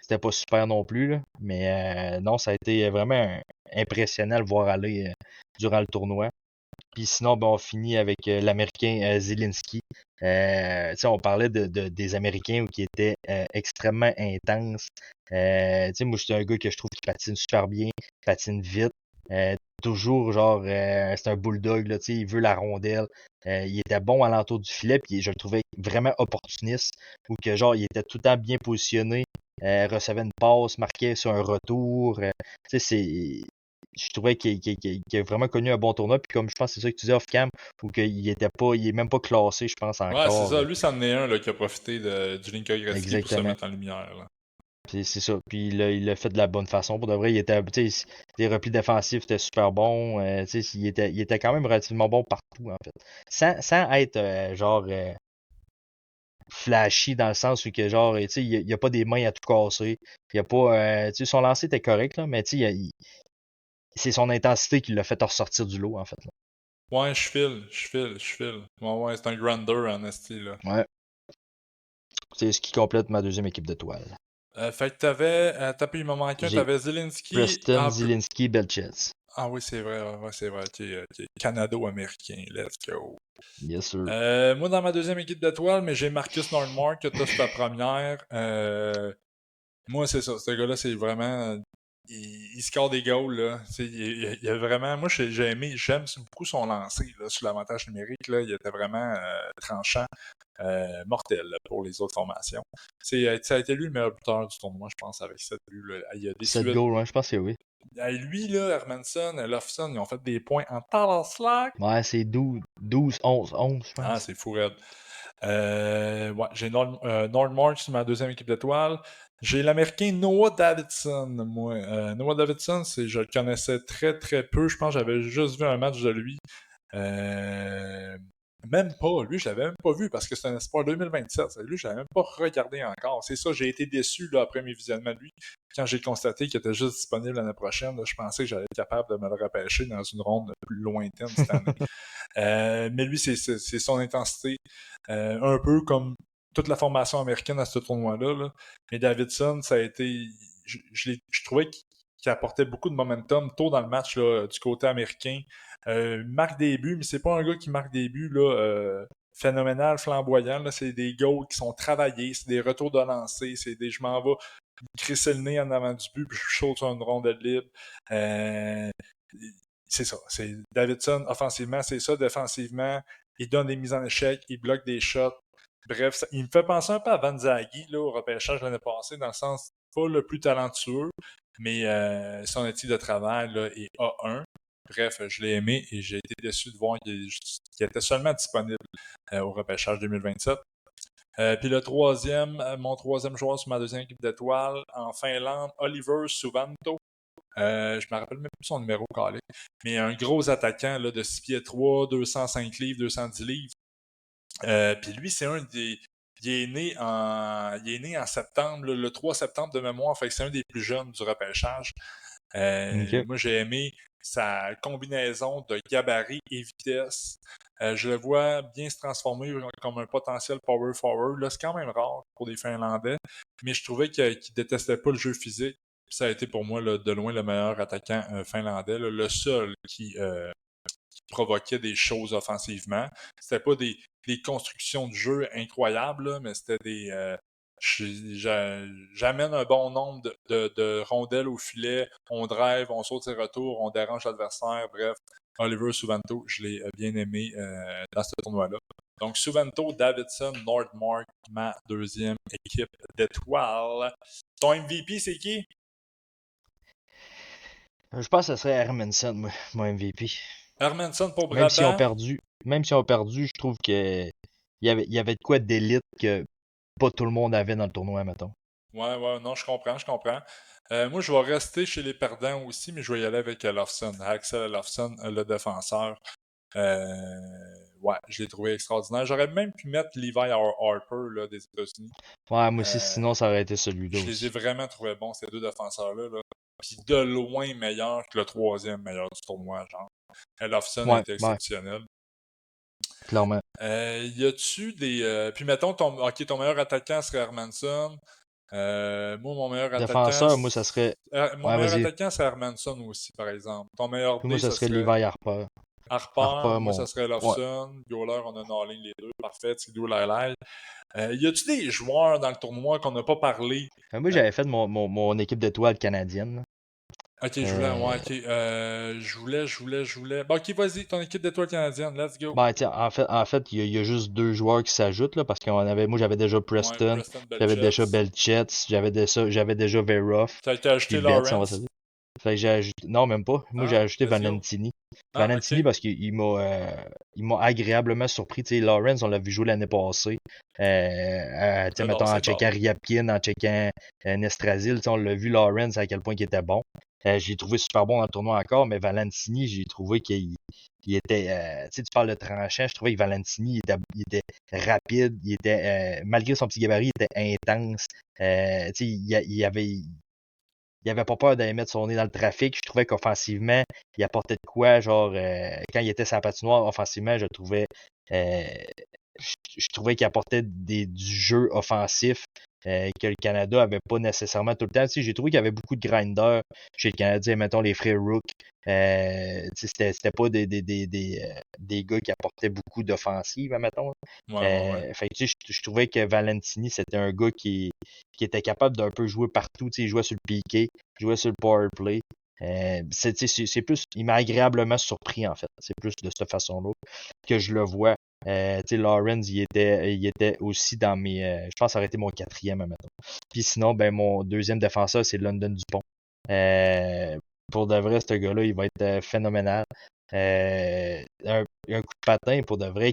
c'était pas super non plus, là, mais non, ça a été vraiment impressionnant de le voir aller durant le tournoi. Puis sinon, ben, on finit avec l'Américain Zelensky. Tu sais, on parlait des Américains qui étaient extrêmement intenses. Tu sais, moi, je suis un gars que je trouve qui patine super bien, patine vite. Toujours, genre, c'est un bulldog, là, tu sais, il veut la rondelle. Il était bon à l'entour du filet, puis je le trouvais vraiment opportuniste, ou que, genre, il était tout le temps bien positionné, recevait une passe, marquait sur un retour. Tu sais, je trouvais qu'il a vraiment connu un bon tournoi. Puis comme je pense que c'est ça que tu disais off-cam, ou il est même pas classé, je pense, Ouais, c'est encore. ça. Lui, c'en est un là, qui a profité du Linka Gretzky pour se Exactement. mettre en lumière. Là. C'est ça. Puis il l'a fait de la bonne façon. Pour de vrai, il était, tu sais, les replis défensifs étaient super bons. Tu sais, il était quand même relativement bon partout, en fait. Sans être genre flashy dans le sens où que genre, tu sais, il y a pas des mains à tout casser. Il y a pas. Tu sais, son lancer était correct, là, mais tu sais, c'est son intensité qui l'a fait ressortir du lot, en fait. Là. Ouais, je file. Ouais, ouais, c'est un grandeur en esti, là. Ouais. C'est ce qui complète ma deuxième équipe d'étoiles. Fait que il m'en manque un, J'ai t'avais Zelensky. Preston, Zielinski, Belchets. Ah oui, c'est vrai, ouais, c'est vrai. Ok. Canado-américain, let's go. Yes, sir. Moi, dans ma deuxième équipe d'étoiles, mais j'ai Marcus Nordmark, que t'as sur ta première. Moi, c'est ça. Ce gars-là, c'est vraiment. Il score des goals, là. Tu sais, il a vraiment. Moi, j'aime beaucoup son lancer, là, sur l'avantage numérique, là. Il était vraiment tranchant, mortel, là, pour les autres formations. Ça a été lui le meilleur buteur du tournoi, je pense, avec 7 buts, là. Il a 7 déçu. goals, ouais, je pense que oui. Lui, là, Hermanson, Lofson, ils ont fait des points en temps slack. Ouais, c'est 12, 11, je Ah, pense. c'est fou, raide. Ouais, j'ai Nordmark sur ma deuxième équipe d'étoiles. J'ai l'Américain Noah Davidson, moi. Noah Davidson, je le connaissais très très peu. Je pense que j'avais juste vu un match de lui. Euh, Même pas. Lui, je l'avais même pas vu parce que c'est un espoir 2027. Lui, je l'avais même pas regardé encore. C'est ça, j'ai été déçu là, après mes visionnements de lui. Quand j'ai constaté qu'il était juste disponible l'année prochaine, là, je pensais que j'allais être capable de me le repêcher dans une ronde plus lointaine cette année. Mais lui, c'est son intensité. Un peu comme toute la formation américaine à ce tournoi-là. Là. Mais Davidson, ça a été. Je trouvais qu'il apportait beaucoup de momentum tôt dans le match là, du côté américain. Il marque des buts, mais c'est pas un gars qui marque des buts là, phénoménal, flamboyant. Là. C'est des goals qui sont travaillés, c'est des retours de lancer, c'est des je m'en vais. il crissait le nez en avant du but, puis je saute sur une rondelle libre. Euh, c'est ça. C'est Davidson, offensivement, c'est ça. Défensivement, il donne des mises en échec, il bloque des shots. Bref, il me fait penser un peu à Van Zaghi, là, au repêchage l'année passée, dans le sens pas le plus talentueux, mais son éthique de travail là, est A1. Bref, je l'ai aimé et j'ai été déçu de voir qu'il était seulement disponible au repêchage 2027. Puis le troisième, mon troisième joueur sur ma deuxième équipe d'étoiles, en Finlande, Oliver Suvanto. Je me rappelle même plus son numéro calé, mais un gros attaquant là, de 6 pieds 3, 205 livres, 210 livres. Puis lui, c'est un des. Il est né en septembre, le 3 septembre de mémoire, fait que c'est un des plus jeunes du repêchage. Ok. Moi, j'ai aimé sa combinaison de gabarit et vitesse. Je le vois bien se transformer comme un potentiel power forward. Là, c'est quand même rare pour des Finlandais, mais je trouvais qu'il détestait pas le jeu physique. Puis ça a été pour moi là, de loin le meilleur attaquant finlandais, là, le seul qui provoquait des choses offensivement. C'était pas des constructions de jeu incroyables, là, mais c'était des. J'amène un bon nombre de rondelles au filet, on drive, on saute ses retours, on dérange l'adversaire, bref. Oliver Suvanto, je l'ai bien aimé dans ce tournoi-là. Donc, Suvanto, Davidson, Nordmark, ma deuxième équipe d'étoiles. Ton MVP, c'est qui? Je pense que ce serait Hermanson, mon MVP. Hermanson pour Même si on Brabant? perdu, même si on perdu, je trouve que il y avait de quoi d'élite que pas tout le monde avait dans le tournoi, mettons. Ouais, non, je comprends, je comprends. Moi, je vais rester chez les perdants aussi, mais je vais y aller avec Elofsson. Axel Elofsson, le défenseur. Euh, ouais, je l'ai trouvé extraordinaire. J'aurais même pu mettre Levi Harper là, des États-Unis. Ouais, moi aussi, Euh, sinon ça aurait été celui-là je les ai aussi. vraiment trouvés bons, ces deux défenseurs-là. Là. Puis de loin meilleur que le troisième meilleur du tournoi, genre. Elofsson a Ouais, été ouais, exceptionnel. clairement. Y a-tu des. Puis mettons, ton meilleur attaquant serait Hermanson. Moi, Défenseur, moi, ça serait. mon Ouais, meilleur vas-y. attaquant, c'est Hermanson aussi, par exemple. Ton meilleur Puis moi, D, ça ça serait serait Levi Harper. Harper. Harper, Moi, ça mon. serait Ouais. Lofson. Goaler, on a Norling les deux. Parfait. Tidou Lailai. Y a-tu des joueurs dans le tournoi qu'on n'a pas parlé? Moi, Euh, j'avais fait mon équipe d'étoiles canadienne, là. ok, je voulais. Ouais, ok. Je voulais. Bon, ok, vas-y, ton équipe d'étoiles canadienne. Let's go. Ben, tiens, en fait, il y a juste deux joueurs qui s'ajoutent, là, parce moi, j'avais déjà Ouais, Preston, Preston j'avais déjà Belchets. Belchets, j'avais déjà Veroff, T'as puis ajouté Betts, on va se Lawrence? dire. Fait que j'ai ajouté, non, même pas. Moi, j'ai Ah, ajouté let's go. Valentini. Ah, Valentini ok. parce qu'il m'a agréablement surpris. Tu sais, Lawrence, on l'a vu jouer l'année passée. Tu sais, Ah non, mettons, en c'est bon. checkant Ryabkin, en checkant Nestrasil, tu sais, on l'a vu Lawrence à quel point il était bon. Je l'ai trouvé super bon dans le tournoi encore, mais Valentini, j'ai trouvé qu'il était. Tu sais, tu parles de tranchant, je trouvais que Valentini, il était rapide, malgré son petit gabarit, il était intense. Tu sais, il avait pas peur d'aller mettre son nez dans le trafic. Je trouvais qu'offensivement, il apportait de quoi, genre, quand il était sur la patinoire, offensivement, euh, je trouvais qu'il apportait du jeu offensif que le Canada avait pas nécessairement tout le temps. Tu sais, j'ai trouvé qu'il y avait beaucoup de grinders chez le Canadien, mettons les frères Rook. Tu sais, c'était pas des gars qui apportaient beaucoup d'offensive, mettons. Ouais. Fait que, tu sais, je trouvais que Valentini, c'était un gars qui était capable d'un peu jouer partout. Tu sais, il jouait sur le piqué, il jouait sur le power play. C'est plus, il m'a agréablement surpris, en fait. C'est plus de cette façon-là que je le vois. Tu sais, Lawrence, il était aussi dans mes. Je pense que ça aurait été mon quatrième, mettons. Puis sinon, ben, mon deuxième défenseur, c'est London Dupont. Euh, pour de vrai, ce gars-là, il va être phénoménal. Un coup de patin, pour de vrai,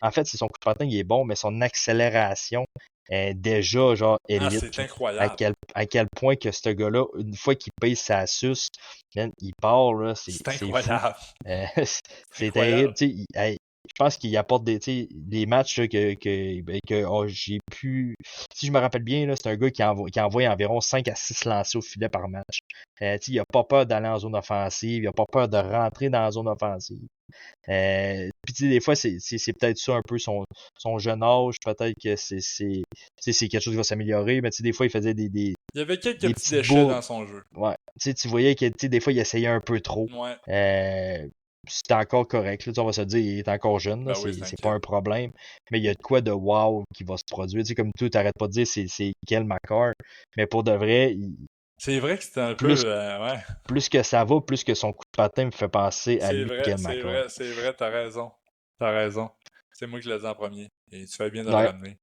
En fait, c'est son coup de patin, il est bon, mais son accélération est déjà, genre, Ah, élite, c'est là. À incroyable. quel point que ce gars-là, une fois qu'il paye sa suce, man, il part, là, c'est C'est c'est fou. incroyable. Euh, C'est c'est terrible. incroyable. Tu sais, je pense qu'il apporte tu sais, les matchs là, que j'ai pu. Si je me rappelle bien, là, c'est un gars qui envoie environ 5 à 6 lancers au filet par match. Tu sais, il n'a pas peur d'aller en zone offensive, il n'a pas peur de rentrer dans la zone offensive. Puis tu sais, des fois, c'est peut-être ça un peu son jeune âge, peut-être que tu sais, c'est quelque chose qui va s'améliorer, mais tu sais, des fois, il faisait Il y avait quelques des petits petites déchets bourdes. dans son jeu. Ouais. Tu sais, tu voyais que tu sais, des fois, il essayait un peu trop. Ouais. Euh, c'est encore correct. Là, on va se dire, il est encore jeune, là, Ben oui, c'est un c'est pas kid. un problème. Mais il y a de quoi de wow qui va se produire. Tu sais, comme tout, t'arrêtes pas de dire c'est Kel McCarr. Mais pour de vrai, C'est vrai que c'était un plus, peu. Ouais. plus que ça va, plus que son coup de patin me fait penser à C'est lui, vrai, Kel c'est McCarr. vrai, c'est vrai, t'as raison. T'as raison. C'est moi qui l'ai dit en premier. Et tu fais bien de le Ouais, ramener.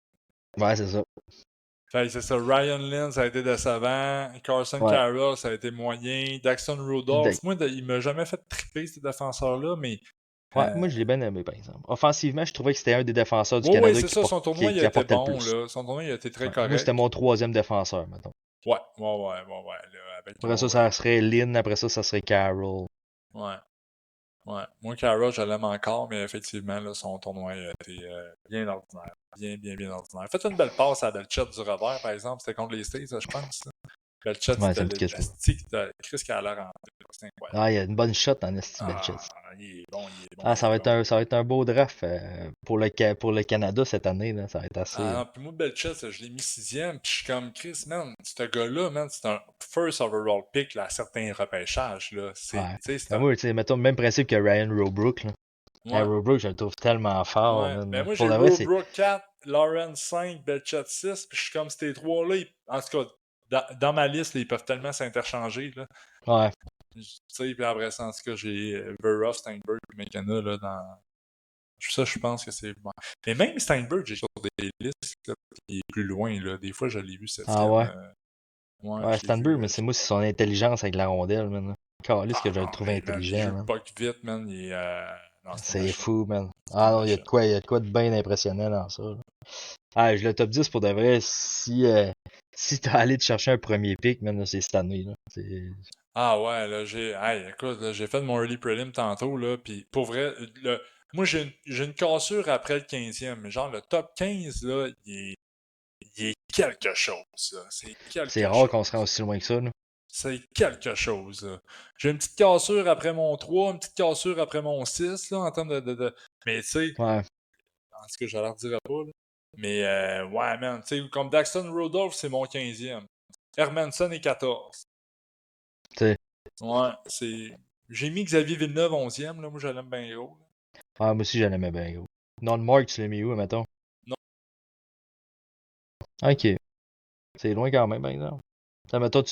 ouais, c'est ça. Fait que c'est ça. Ryan Lynn, ça a été décevant. Carson Ouais. Carroll, ça a été moyen. Daxton Rudolph, moi, il m'a jamais fait triper, ces défenseurs-là, mais. Ouais, moi je l'ai bien aimé, par exemple. Offensivement, je trouvais que c'était un des défenseurs du Oui, oui, Canada c'est ça. Son tournoi, il a qui été apportait le bon, plus. là. Son tournoi, il a été très Ouais. Moi, c'était correct. mon troisième défenseur, mettons. Ouais, ouais, ouais, ouais, ouais. Là, avec Après ça, mon. ça serait Lynn. Après ça serait Carroll. Ouais. Ouais. Moi, Carroll, je l'aime encore, mais effectivement, là, son tournoi a été bien ordinaire. Bien, bien, bien ordinaire. Faites une belle passe à Belchat du revers, par exemple. C'était contre les States, je pense. Belchat, Ouais, ça c'était me dit quelque chose. l'élastique de Chris qui a l'air en. C'est incroyable. Ah, il y a une bonne shot en Esti Ah, Belchets. il est bon, il est bon, Ah, il est bon. ça va être un beau draft pour pour le Canada cette année. Là. Ça va être Ah, assez. non, puis moi, Belchat, je l'ai mis sixième, puis je suis comme Chris, man, ce gars-là, man, c'est un first overall pick là, à certains repêchages, là. Tu Ouais. sais, c'est Ben un. moi, tu sais, mettons le même principe que Ryan Robrook. Là. Ouais, Robrook, je le trouve tellement fort, ouais. man. Ben moi, Pour j'ai de vrai, c'est. Robrook 4, Lawrence 5, Belchat 6, puis je suis comme ces trois-là, en tout cas, dans ma liste, là, ils peuvent tellement s'interchanger, là. Ouais. Tu sais, puis après ça, en tout cas, j'ai Verhoff, Steinberg, puis McKenna, là, dans. Ça, je pense que c'est. Ouais. Mais même Steinberg, j'ai sur des listes là, qui est plus loin, là. Des fois, je l'ai vu Ah septième. ouais. Ouais, Ouais, je l'ai vu. Stanberg, mais c'est moi, c'est son intelligence avec la rondelle, man. Calisse que Ah je le non, trouve mais man, il intelligent, joue le man. puck vite, man. Non, c'est une C'est machine. fou, man. C'est Ah une non, machine. il y a de quoi de bien impressionnant dans ça. Là. Ah, je le top 10 pour de vrai, si t'as allé te chercher un premier pick, man, là, c'est cette année, là. Ah ouais, là, hey, écoute, là, j'ai fait mon early prelim tantôt, là, puis pour vrai, moi, j'ai une cassure après le 15e, mais genre, le top 15, là, il est quelque chose, là. C'est C'est quelque rare qu'on se rende chose. aussi loin que ça, là. C'est quelque chose, là. J'ai une petite cassure après mon 3, une petite cassure après mon 6, là, en termes Mais tu sais, Ouais, en tout cas, je leur dirai pas, là. Mais ouais, man, tu sais, comme Daxton Rudolph, c'est mon 15e. Hermanson est 14. tu sais. Ouais, c'est. J'ai mis Xavier Villeneuve 11e, là. Moi, je l'aime bien gros, là. Ah, moi aussi, je l'aimais bien, gros. Non-mark, tu l'as mis où, mettons? Non. Ok. C'est loin quand même, par exemple. Ça, mettons,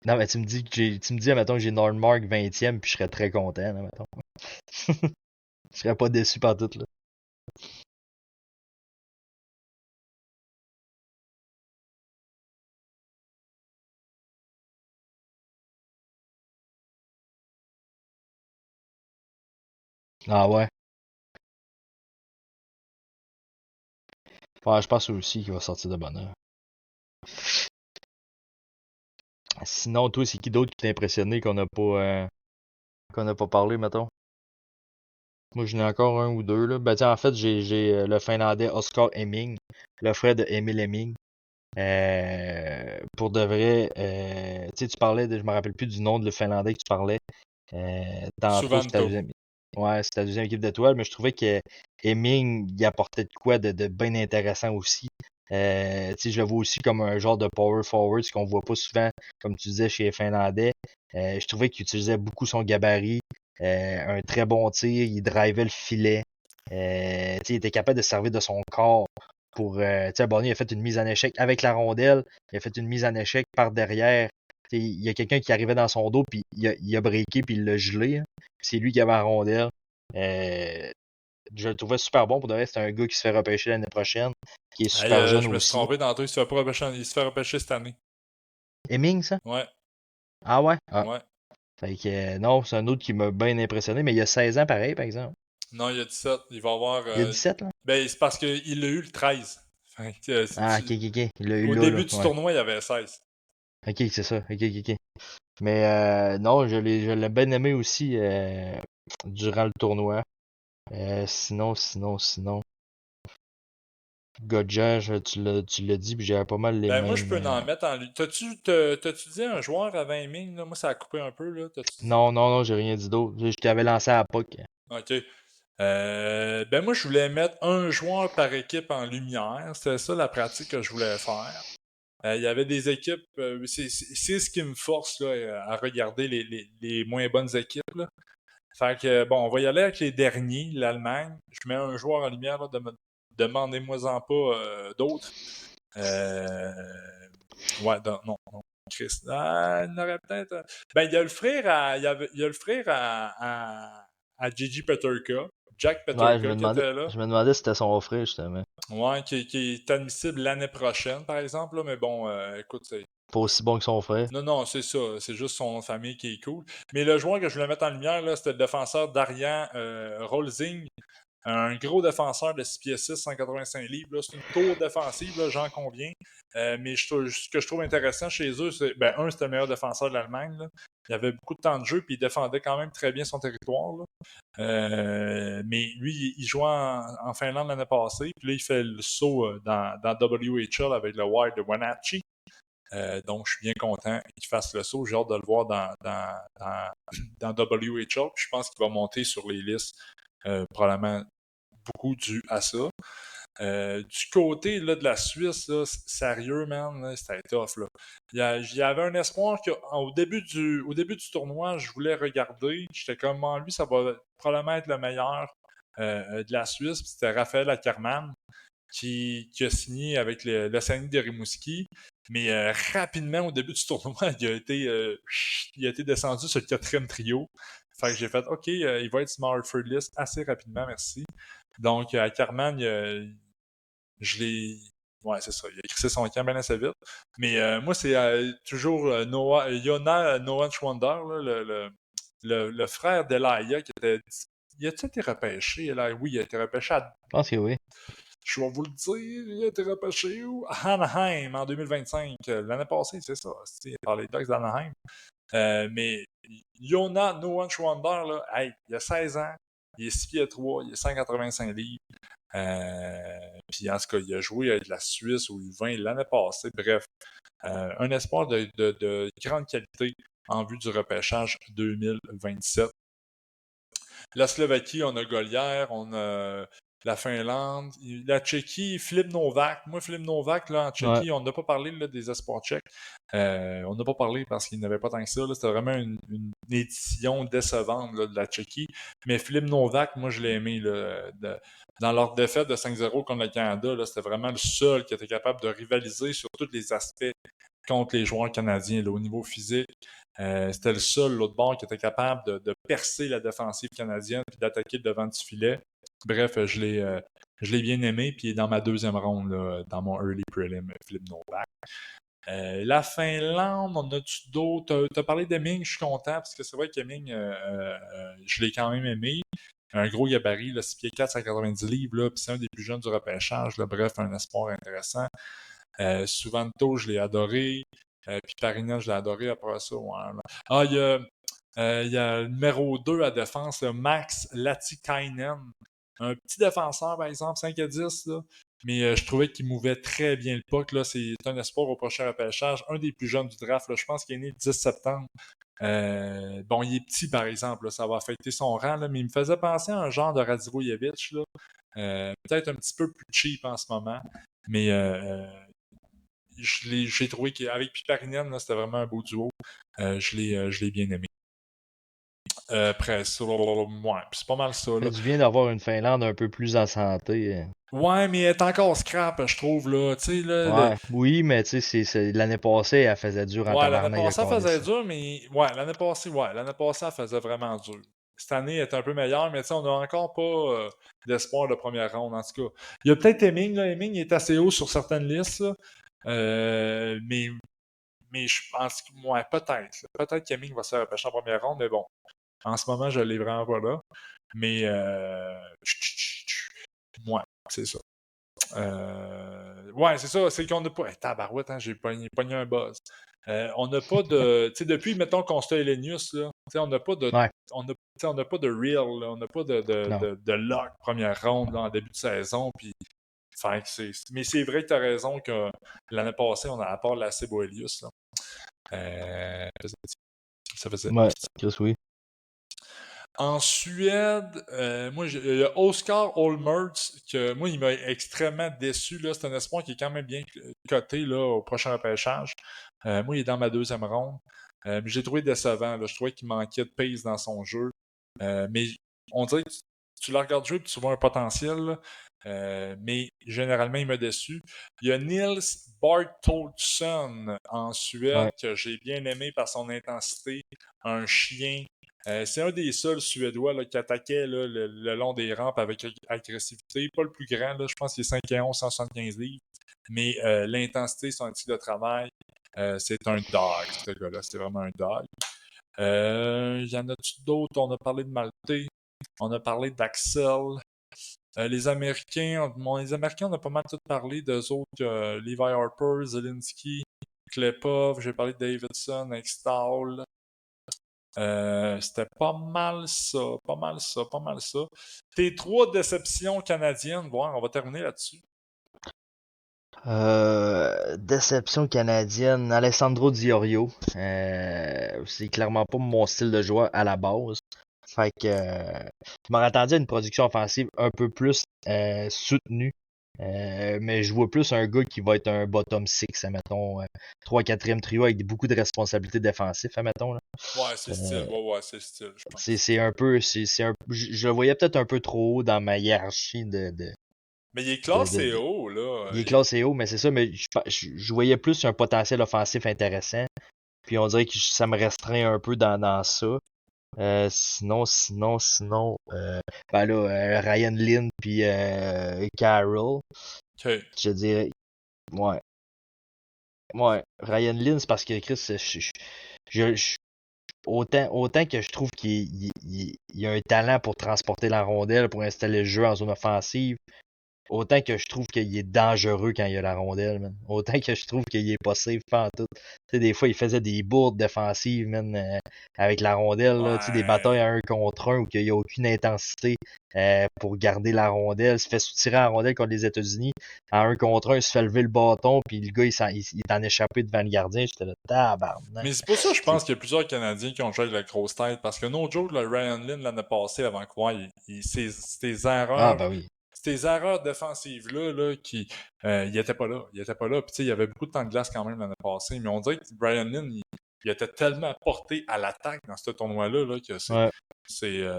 non, mais tu me dis tu me dis, mettons, que j'ai non-mark 20e, puis je serais très content, là, mettons. Je serais pas déçu par tout, là. Ah ouais. Ouais, je pense aussi qu'il va sortir de bonne heure. Sinon, toi, c'est qui d'autre qui t'a impressionné qu'on n'a pas parlé, mettons? Moi, j'en ai encore un ou deux, là. Ben, tiens, en fait, j'ai le Finlandais Oscar Hemming, le frère de Emil Hemming. Pour de vrai, tu sais, tu parlais je me rappelle plus du nom de le Finlandais que tu parlais. Tantôt, c'était la Suvanto. deuxième. Ouais, c'était la deuxième équipe d'étoiles, mais je trouvais que Hemming, il apportait de quoi de bien intéressant aussi. Tu sais, je le vois aussi comme un genre de power forward, ce qu'on voit pas souvent, comme tu disais, chez les Finlandais. Je trouvais qu'il utilisait beaucoup son gabarit, un très bon tir, il drivait le filet. Tu sais, il était capable de servir de son corps pour. Tu sais, Barney a fait une mise en échec avec la rondelle, il a fait une mise en échec par derrière. Tu sais, il y a quelqu'un qui arrivait dans son dos, puis il a breaké, puis il l'a gelé. Hein. C'est lui qui avait la rondelle. Euh, je le trouvais super bon. Pour de vrai, c'est un gars qui se fait repêcher l'année prochaine, qui est Hey, super jeune je me suis aussi. trompé tantôt, il se fait pas repêcher, il se fait repêcher cette année. Hemming, ça? Ouais, Ah ouais? Ah. ouais. Fait que, non, c'est un autre qui m'a bien impressionné, mais il a 16 ans pareil, par exemple. Non, il y a 17. Il va avoir. Il a 17, là? Ben, c'est parce qu'il a eu le 13. Fait que, Ah, ok, ok, ok. Il l'a eu au là, début du ouais. tournoi, il y avait 16. Ok, c'est ça. Ok, ok, ok. Mais non, je l'ai bien aimé aussi durant le tournoi. Sinon. Godja, tu l'as dit, puis j'avais pas mal les Ben, moi, je mêmes. peux en mettre en lui. T'as-tu dit un joueur à 20 000, là? Moi, ça a coupé un peu, là. T'as-tu dit? Non, non, non, j'ai rien dit d'autre. Je t'avais lancé à POC. Ok. Ben, moi, je voulais mettre un joueur par équipe en lumière. C'était ça la pratique que je voulais faire. Il y avait des équipes, c'est ce qui me force là, à regarder les moins bonnes équipes. Là. Fait que, bon, on va y aller avec les derniers, l'Allemagne. Je mets un joueur en lumière, là, demandez-moi-en pas d'autres. Euh, ouais, non. Chris. Ah, il y en aurait peut-être. Ben, il y a le frère il y a le frère à Gigi Peterka, Jack Ouais, Peterka qui était là. je me demandais si c'était son frère, justement. Ouais, qui est admissible l'année prochaine, par exemple, là, mais bon, écoute, Pas aussi bon que son frère. non, c'est ça. C'est juste son nom de famille qui est cool. Mais le joueur que je voulais mettre en lumière, là, c'était le défenseur Darian Rolzing. Un gros défenseur de 6 pieds 6, 185 livres. Là. C'est une tour défensive, là, j'en conviens. Mais ce que je trouve intéressant chez eux, c'est, ben, c'était le meilleur défenseur de l'Allemagne. Là. Il avait beaucoup de temps de jeu, puis il défendait quand même très bien son territoire. Là. Mais lui, il jouait en Finlande l'année passée, puis là, il fait le saut dans WHL avec le Wild de Wenatchee. Donc, je suis bien content qu'il fasse le saut. J'ai hâte de le voir dans WHL. Puis je pense qu'il va monter sur les listes, probablement beaucoup dû à ça. Du côté là, de la Suisse, là, sérieux, man, là, c'était tough. Là. Il y avait un espoir qu'au début du tournoi, je voulais regarder. J'étais comme, lui, ça va probablement être le meilleur de la Suisse. Puis c'était Raphaël Ackermann qui a signé avec l'Océanie de Rimouski. Mais rapidement, au début du tournoi, il a été descendu sur le 4e trio. Fait que j'ai fait, OK, il va être sur ma Hartford list assez rapidement, merci. Donc, Ackermann, je l'ai. Ouais, c'est ça. Il a écrit son camp bien assez vite. Mais moi, c'est toujours Noah Schwander, là, le frère d'Elia, qui était. Il a-tu été repêché? Oui, il a été repêché à. Je pense que oui. Je vais vous le dire, il a été repêché où? À Anaheim en 2025. L'année passée, c'est ça. Par les Ducks d'Anaheim. Mais Noah Schwander, là, hey, il a 16 ans, il est 6 pieds 3, il est 185 livres. Puis en tout cas, il a joué avec la Suisse au U20 l'année passée. Bref, un espoir de grande qualité en vue du repêchage 2027. La Slovaquie, on a Goliath, on a la Finlande, la Tchéquie, Filip Novak. Moi, Filip Novak, là, en Ouais. Tchéquie, on n'a pas parlé là, des espoirs tchèques. On n'a pas parlé parce qu'il n'avait pas tant que ça. C'était vraiment une édition décevante là, de la Tchéquie. Mais Filip Novak, moi, je l'ai aimé. Là, dans leur défaite de 5-0 contre le Canada, là, c'était vraiment le seul qui était capable de rivaliser sur tous les aspects contre les joueurs canadiens là, au niveau physique. C'était le seul, l'autre bord, qui était capable de percer la défensive canadienne et d'attaquer le devant du filet. Bref, je l'ai bien aimé, puis il est dans ma deuxième ronde, là, dans mon early prelim, Philippe Novak. La Finlande, on a-tu d'autres? T'as parlé d'Hemming, je suis content, parce que c'est vrai qu'Hemming, je l'ai quand même aimé. Un gros gabarit, là, 6 pieds 4, 190 livres, là, puis c'est un des plus jeunes du repêchage. Là, bref, un espoir intéressant. Suvanto, je l'ai adoré. Puis Parina, je l'ai adoré après ça. Ouais. Ah, il y a le numéro 2 à défense, là, Max Latikainen. Un petit défenseur, par exemple, 5 à 10. Là. Mais je trouvais qu'il mouvait très bien le puck. Là. C'est un espoir au prochain repêchage. Un des plus jeunes du draft. Là. Je pense qu'il est né le 10 septembre. Bon, il est petit, par exemple. Là. Ça va affecter son rang. Là, mais il me faisait penser à un genre de Radivojevic. Peut-être un petit peu plus cheap en ce moment. Mais j'ai trouvé qu'avec Piparinen, c'était vraiment un beau duo. Je l'ai bien aimé. Après ça, ouais, c'est pas mal ça. Ça Là. fait du bien d'avoir une Finlande un peu plus en santé. Ouais, mais elle est encore scrap, je trouve. Là. Tu sais, là, Ouais, oui, mais tu sais, l'année passée, elle faisait dur en ouais, l'année tabarnak de passée, elle faisait calice. dur, mais ouais, l'année passée, elle faisait vraiment dur. Cette année, elle est un peu meilleure, mais tu sais, on n'a encore pas d'espoir de première ronde, en tout cas. Il y a peut-être Hemming, là. Hemming est assez haut sur certaines listes, là. Mais je pense que, ouais, peut-être. Peut-être qu'Hemming va se faire repêcher en première ronde, mais bon. En ce moment, je ne l'ai vraiment pas là. Mais, ouais, c'est ça. Ouais, c'est ça. C'est qu'on n'a pas. Tabarouette, hein, j'ai pogné un buzz. On n'a pas de. Tu sais, depuis, mettons, Constat Elenius, là, tu sais, on n'a pas de. Ouais, On n'a pas de real, là, on n'a pas non. de lock première ronde là, en début de saison. Puis, mais c'est vrai que tu as raison que l'année passée, on a à part la Ceboelius. Là, ça faisait. Ouais, Chris, oui. En Suède, moi, il y a Oscar Olmertz, que moi, il m'a extrêmement déçu. Là. C'est un espoir qui est quand même bien coté là, au prochain repêchage. Moi, il est dans ma deuxième ronde. Mais j'ai trouvé décevant. Là. Je trouvais qu'il manquait de pace dans son jeu. Mais on dirait que tu le regardes jouer et tu vois un potentiel. Là. Mais généralement, il m'a déçu. Il y a Nils Bartholdsson en Suède Ouais. que j'ai bien aimé par son intensité. Un chien. C'est un des seuls Suédois là, qui attaquait là, le long des rampes avec agressivité. Pas le plus grand, là, je pense qu'il est 5'11", 175 livres. Mais l'intensité, son éthique de travail, c'est un dog, ce gars-là. C'est vraiment un dog. Y en a-tu d'autres? On a parlé de Maltais. On a parlé d'Axel. Les Américains, on a pas mal tout parlé d'eux autres. Levi Harper, Zelensky, Klepov. J'ai parlé de Davidson, Extall. C'était pas mal ça, pas mal ça, pas mal ça. Tes 3 déceptions canadiennes, bon, on va terminer là-dessus. Déception canadienne, Alessandro Di Iorio. C'est clairement pas mon style de joueur à la base. Fait que je m'aurais attendu à une production offensive un peu plus soutenue. Mais je vois plus un gars qui va être un bottom 6, admettons, 3-4e trio avec beaucoup de responsabilités défensives, admettons. Là. Ouais, c'est style, ouais, c'est style, je pense. C'est un peu. Je le voyais peut-être un peu trop haut dans ma hiérarchie Mais il est de, classé haut, là. il est classé haut, mais c'est ça, mais je voyais plus un potentiel offensif intéressant. Puis on dirait que ça me restreint un peu dans ça. Sinon, ben là, Ryan Lynn puis Carroll, OK. je dirais, ouais, ouais, Ryan Lynn, c'est parce que Chris, autant que je trouve qu'il a un talent pour transporter la rondelle, pour installer le jeu en zone offensive, autant que je trouve qu'il est dangereux quand il a la rondelle, man. Autant que je trouve qu'il est pas safe en tout. Tu sais, des fois, il faisait des bourdes défensives, man, avec la rondelle, là. Tu sais, des batailles Ouais. à 1 contre 1 où il n'y a aucune intensité pour garder la rondelle. Il se fait soutirer la rondelle contre les États-Unis. À 1 contre 1, il se fait lever le bâton, puis le gars, il est en échappé devant le gardien. J'étais là, tabarnak. Mais c'est pour ça que je C'est- pense qu'il y a plusieurs Canadiens qui ont joué avec la grosse tête. Parce que no joke, le Ryan Lynn l'année passée à Vancouver, ses Ah, erreurs. ben oui. Ces erreurs défensives-là, là, il était pas là. Il était pas là. Puis, tu sais, il y avait beaucoup de temps de glace quand même l'année passée. Mais on dirait que Brian Lynn, il était tellement porté à l'attaque dans ce tournoi-là là, que Ouais,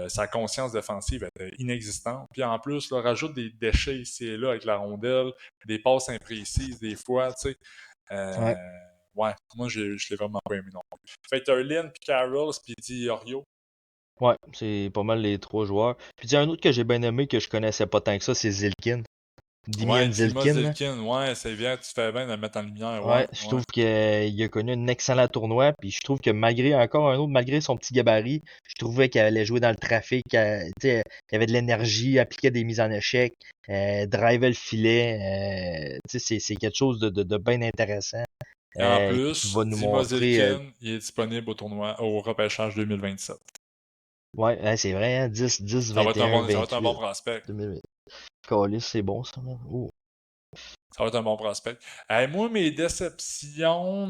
sa conscience défensive était inexistante. Puis en plus, là, rajoute des déchets ici et là avec la rondelle, des passes imprécises des fois, tu sais. ouais. Ouais, moi, je l'ai vraiment pas aimé non plus. Fait que t'as Lynn, puis Carroll, puis Di Iorio. Ouais, c'est pas mal les 3 joueurs. Puis il y a un autre que j'ai bien aimé que je connaissais pas tant que ça, c'est Zilkin. Ouais, Dimian Dima Zilkin, là. Zilkin, ouais, c'est bien, tu fais bien de le mettre en lumière, ouais, Ouais, je ouais. trouve qu'il a connu un excellent tournoi, puis je trouve que malgré encore un autre, malgré son petit gabarit, je trouvais qu'il allait jouer dans le trafic, tu sais, il avait de l'énergie, appliquait des mises en échec, drivait le filet, tu sais, c'est quelque chose de bien intéressant, Et en qui va plus, nous Dima montrer, Zilkin, il est disponible au tournoi, au repêchage 2027. ouais, c'est vrai, hein, 10, Ça va être un 21, bon, ça va être un bon 28, prospect. 2008. Caliste, c'est bon ça, man. Ouh. Ça va être un bon prospect. Hey, moi, mes déceptions.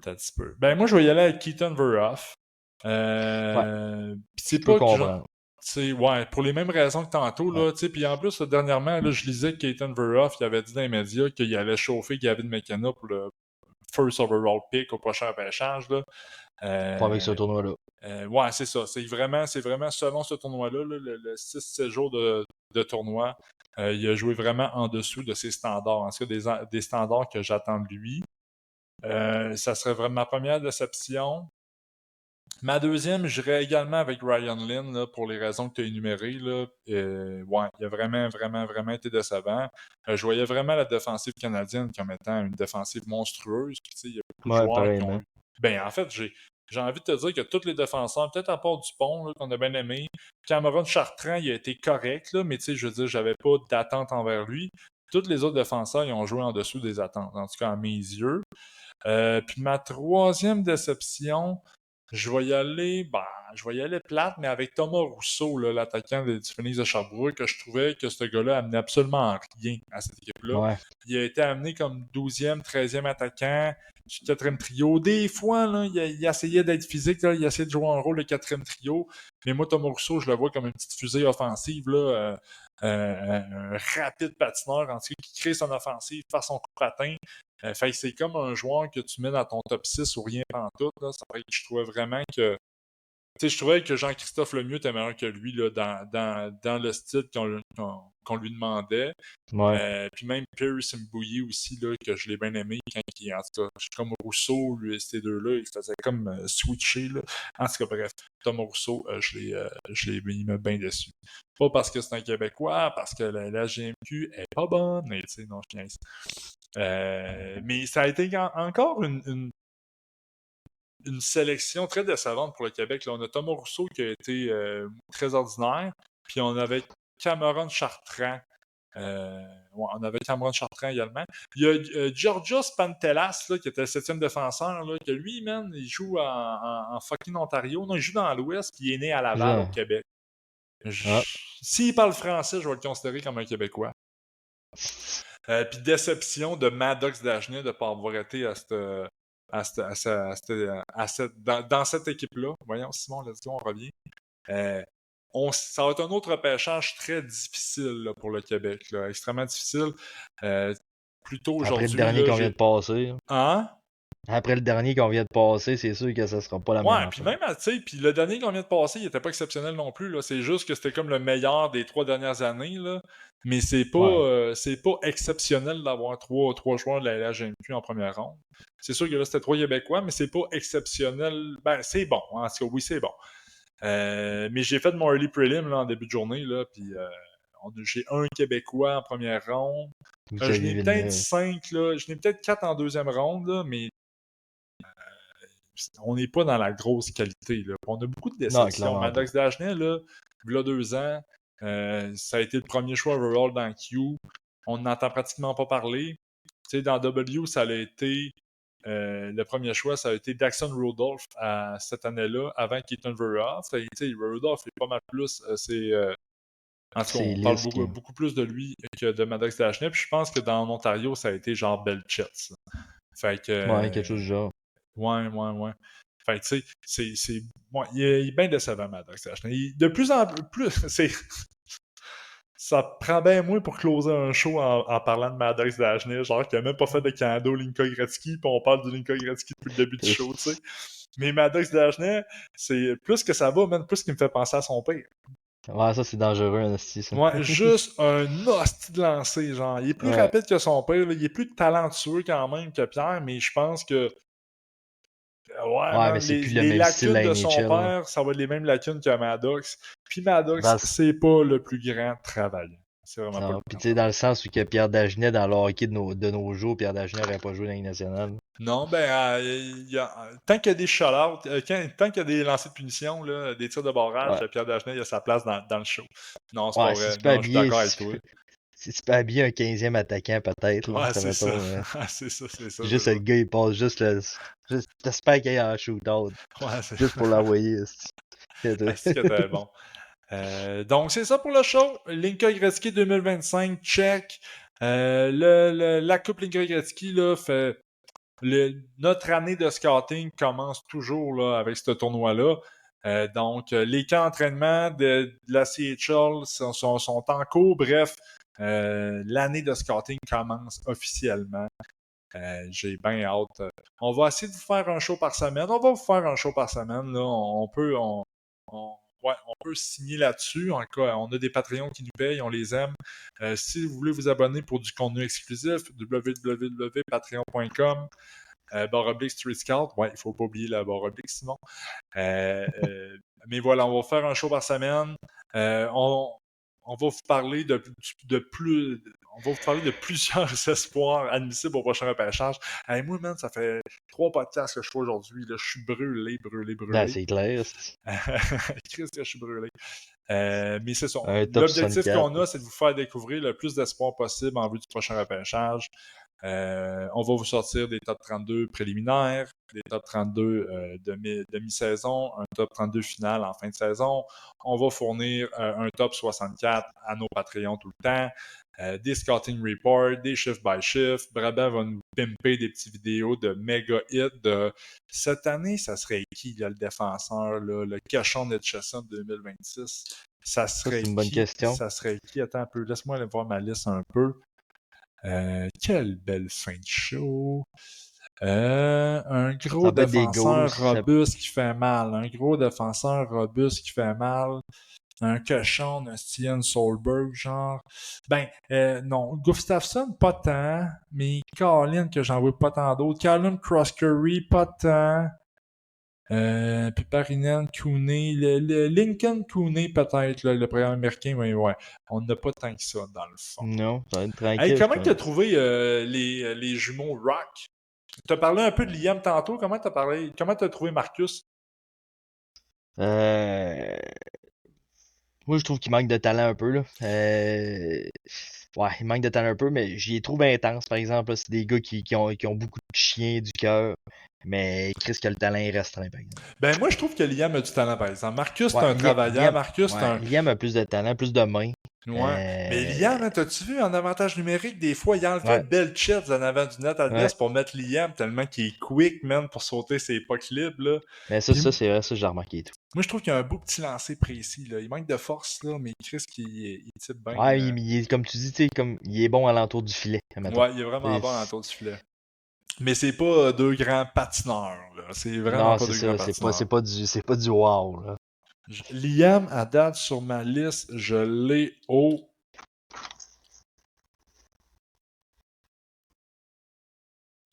T'as-tu peu. Ben, moi, je vais y aller avec Keaton Verhoff. Ouais, Pis je c'est peux pas que genre. comprendre. Ouais, pour les mêmes raisons que tantôt, Ouais, là, tu sais, puis en plus, là, dernièrement, là, je lisais que Keaton Verhoff, il avait dit dans les médias qu'il allait chauffer Gavin McKenna pour le first overall pick au prochain repêchage, là. pas avec ce Euh, tournoi-là. ouais, c'est ça. C'est vraiment selon ce tournoi-là, là, le 6-7 jours de tournoi, il a joué vraiment en dessous de ses standards, en tout cas des standards que j'attends de lui. Ça serait vraiment ma première déception. Ma deuxième, j'irais également avec Ryan Lynn là, pour les raisons que tu as énumérées. Là. Ouais, il a vraiment, vraiment, vraiment été décevant. Je voyais vraiment la défensive canadienne comme étant une défensive monstrueuse. Puis, tu sais, il y a beaucoup de Ouais, joueurs qui ont pareillement. eu. Ben, en fait, j'ai envie de te dire que tous les défenseurs, peut-être à part Dupont, là, qu'on a bien aimé, Cameron Chartrand, il a été correct, là, mais tu sais, je veux dire, j'avais pas d'attente envers lui. Tous les autres défenseurs, ils ont joué en dessous des attentes, en tout cas à mes yeux. Puis ma troisième déception, Je vais y aller plate, mais avec Thomas Rousseau, là, l'attaquant du Phoenix de Sherbrooke, que je trouvais que ce gars-là amenait absolument rien à cette équipe-là. Ouais. Il a été amené comme 12e, 13e attaquant du quatrième trio. Des fois, là, il essayait d'être physique, là, il essayait de jouer un rôle de quatrième trio. Mais moi, Thomas Rousseau, je le vois comme une petite fusée offensive, là, un rapide patineur, en tout cas, qui crée son offensive, faire son coup de patin. Fait que c'est comme un joueur que tu mets dans ton top 6 ou rien pantoute. Là. Ça fait que je trouvais vraiment que. Tu sais, je trouvais que Jean-Christophe Lemieux était meilleur que lui là, dans le style qu'on lui demandait. Ouais. Puis même Pierce Mbouilly aussi, là, que je l'ai bien aimé quand en tout cas, comme Rousseau, lui, ces deux-là, ils faisaient comme switcher. Là. En tout cas, bref, Thomas Rousseau, il m'a bien déçu. Pas parce que c'est un Québécois, parce que la GMQ est pas bonne, mais tu sais, non, je niaise. Mais ça a été encore une sélection très décevante pour le Québec. Là, on a Thomas Rousseau qui a été très ordinaire, puis on avait Cameron Chartrand. On avait Cameron Chartrand également. Il y a Georgios Pantelas, là, qui était le 7e défenseur, là, que lui, man, il joue en fucking Ontario. Non, il joue dans l'Ouest, puis il est né à Laval, au Québec. Ah. S'il parle français, je vais le considérer comme un Québécois. Puis déception de Maddox Dagenet de ne pas avoir été dans cette équipe-là. Voyons, Simon, let's go, on revient. Ça va être un autre repêchage très difficile là, pour le Québec. Là, extrêmement difficile. Plutôt aujourd'hui. Après le dernier qu'on vient de passer. Hein? Après le dernier qu'on vient de passer, c'est sûr que ça sera pas la même Ouais, puis même, tu sais, puis le dernier qu'on vient de passer, il était pas exceptionnel non plus. Là. C'est juste que c'était comme le meilleur des 3 dernières années. Là. Mais c'est pas exceptionnel d'avoir trois joueurs de la LHMQ en première ronde. C'est sûr que là, c'était 3 Québécois, mais c'est pas exceptionnel. Ben, c'est bon. En tout cas, oui, c'est bon. Mais j'ai fait mon early prelim là, en début de journée, là, puis j'ai un Québécois en première ronde. Je n'ai peut-être 5, là. Je n'ai peut-être 4 en deuxième ronde, là, mais on n'est pas dans la grosse qualité. Là. On a beaucoup de déceptions. Maddox Dagenet, là, il y a 2 ans, ça a été le premier choix overall dans Q. On n'entend pratiquement pas parler. Tu sais, dans W, ça a été le premier choix, ça a été Daxon Rudolph cette année-là, avant Keaton Verhoff. Rudolph est pas mal plus. En tout cas, on parle beaucoup plus de lui que de Maddox Dagenet. Puis je pense que dans l'Ontario, ça a été genre Belchets. Fait que. Ouais, quelque chose du genre. Ouais. Fait que, tu sais, il est bien décevant, Maddox Dagenet. De plus en plus, ça prend bien moins pour closer un show en parlant de Maddox Dagenet, genre qui a même pas fait de cadeau Linka Gretzky, puis on parle de Linka Gretzky depuis le début du show, tu sais. Mais Maddox Dagenet, c'est plus que ça va, même plus qu'il me fait penser à son père. Ouais, ça c'est dangereux, un hostie, ça. Ouais, juste un hostie de lancer, genre. Il est plus rapide que son père, là. Il est plus talentueux quand même que Pierre, mais je pense que mais c'est plus le les même style lacunes de son NHL. père, ça va être les mêmes lacunes que Maddox. Puis Maddox, c'est pas le plus grand travail. C'est vraiment pas le Puis tu sais, dans le sens où que Pierre Dagenet, dans le hockey de nos jours, Pierre Dagenet n'aurait pas joué dans la Ligue nationale. Non, tant qu'il y a des shout-outs, tant qu'il y a des lancers de punition, là, des tirs de barrage, Pierre Dagenet, il a sa place dans le show. Non, c'est pas vrai. Non, je suis d'accord avec toi. Si tu peux habiller un 15e attaquant, peut-être. Ouais, c'est ça. C'est ça. Juste le gars, il passe juste t'espères qu'il y ait un shootout. Juste pour l'envoyer. C'est très bon. Donc, c'est ça pour le show. Linka Gretzky 2025, check. La Coupe Linka Gretzky, là, fait. Notre année de scouting commence toujours là, avec ce tournoi-là. Donc, les camps d'entraînement de la CHL sont en cours. Bref, l'année de scouting commence officiellement. J'ai bien hâte. On va essayer de vous faire un show par semaine. On va vous faire un show par semaine. Là. On peut signer là-dessus. En cas, on a des Patreons qui nous payent, on les aime. Si vous voulez vous abonner pour du contenu exclusif, www.patreon.com /Street Scout. Ouais, il ne faut pas oublier la /, Simon. Mais voilà, on va faire un show par semaine. On va vous parler de plusieurs espoirs admissibles au prochain repêchage. Hey, moi, man, ça fait 3 podcasts que je fais aujourd'hui. Là, je suis brûlé. Ben, c'est clair. Christ, je suis brûlé. Mais c'est ça. L'objectif qu'on a, c'est de vous faire découvrir le plus d'espoir possible en vue du prochain repêchage. On va vous sortir des top 32 préliminaires, des top 32 de mi-saison, un top 32 final en fin de saison. On va fournir un top 64 à nos Patreons tout le temps. Des scouting reports, des shift by shift. Brabant va nous pimper des petites vidéos de méga hits. Cette année, ça serait qui, là, le défenseur, là, le cochon de Chesson 2026? Ça Ça, serait c'est une bonne qui? question. Ça serait qui? Attends un peu, laisse-moi aller voir ma liste un peu. Quelle belle fin de show. Un gros Ça peut être des défenseur goals. robuste qui fait mal. Un gros défenseur robuste qui fait mal. Un cochon, un Steven Solberg, genre. Ben, non. Gustafsson, pas tant. Mais Colin, que j'en vois pas tant d'autres. Callum Cross-Curry, pas tant. Puis Parinen, Cooney, le Lincoln Cooney peut-être, là, le premier américain, mais ouais, on n'a pas tant que ça dans le fond. Non, ça va être Hey, tranquille, je comment tu as pense. trouvé les jumeaux Rock? Tu as parlé un peu de Liam tantôt, comment tu as trouvé Marcus? Euh, Moi, je trouve qu'il manque de talent un peu, là. Ouais, il manque de talent un peu, mais j'y trouve intense, par exemple. Là. C'est des gars qui ont beaucoup de chiens du cœur, mais Chris, que le talent est restreint, par exemple. Ben moi je trouve que Liam a du talent par exemple. Marcus c'est Ouais, un travaillant, Liam, Marcus c'est ouais, un. Liam a plus de talent, plus de mains. Ouais. Mais Euh, Liam, hein, t'as-tu vu en avantage numérique, des fois, il enlevait Ouais, belle chips en avant du net ouais. adverse pour mettre Liam tellement qu'il est quick, man, pour sauter ses pucks libres, là. Mais ça, Puis ça, c'est vrai, ça, j'ai remarqué et tout. moi je trouve qu'il y a un beau petit lancer précis, là. Il manque de force, là, mais Chris il type bien. Ouais, il est, comme tu dis, tu sais, comme, il est bon à l'entour du filet, mettons. Ouais, il est vraiment Et bon en tour du filet. Mais c'est pas deux grands patineurs, là. C'est vraiment Non, pas c'est deux grands ça, patineurs. c'est pas du wow, là. Liam, à date, sur ma liste, je l'ai au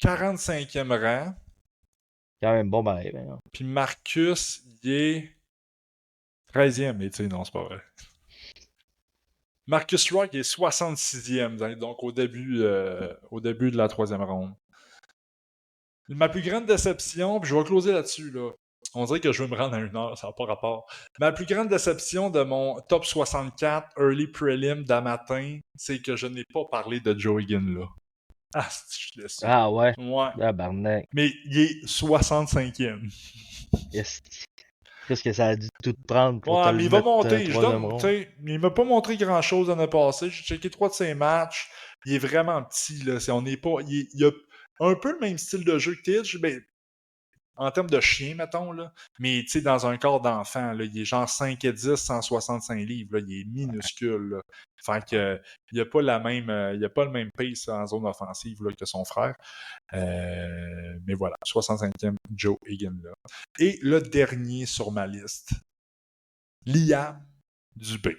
45e rang. Quand même bon, pareil, ben, non. Puis Marcus, il est 13e, mais tu sais, non, c'est pas vrai. Marcus Rock est 66e, donc au début de la troisième ronde. Ma plus grande déception, puis je vais closer là-dessus, là. On dirait que je veux me rendre à 1 heure, ça n'a pas rapport. Ma plus grande déception de mon top 64 early prelim d'amatin, c'est que je n'ai pas parlé de Joe Higgin là. Ah, je suis déçu. Ah ouais, Ouais. ah barnac. Mais il est 65e. Yes. Qu'est-ce que ça a dû tout prendre pour te Ouais, le mais il va mettre monter. troisième Tu rond? sais, il m'a pas montré grand-chose l'année passée. J'ai checké 3 de ses matchs. Il est vraiment petit, là. On n'est pas... il a un peu le même style de jeu que Tidge, ben, en termes de chien, mettons, là. Mais, tu sais, dans un corps d'enfant, là, il est genre 5 et 10, 165 livres, là. Il est minuscule, là. Fait que, il a pas il a pas le même pace en zone offensive, là, que son frère. Mais voilà, 65e Joe Higgin, là. Et le dernier sur ma liste, Liam Dubé.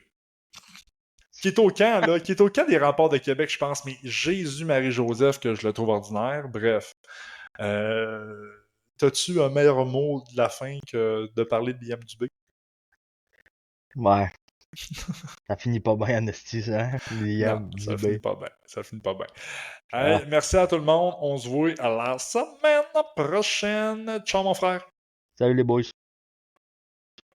Qui est au camp, là, qui est au camp des Remparts de Québec, je pense, mais Jésus-Marie-Joseph, que je le trouve ordinaire. Bref. T'as-tu un meilleur mot de la fin que de parler de Liam Dubé? Ouais, ça finit pas bien en esti, ça, hein? Non, Liam ça finit Dubé. pas bien. Ça finit pas bien. Ah, Hey, merci à tout le monde. On se voit à la semaine prochaine. Ciao, mon frère. salut les boys.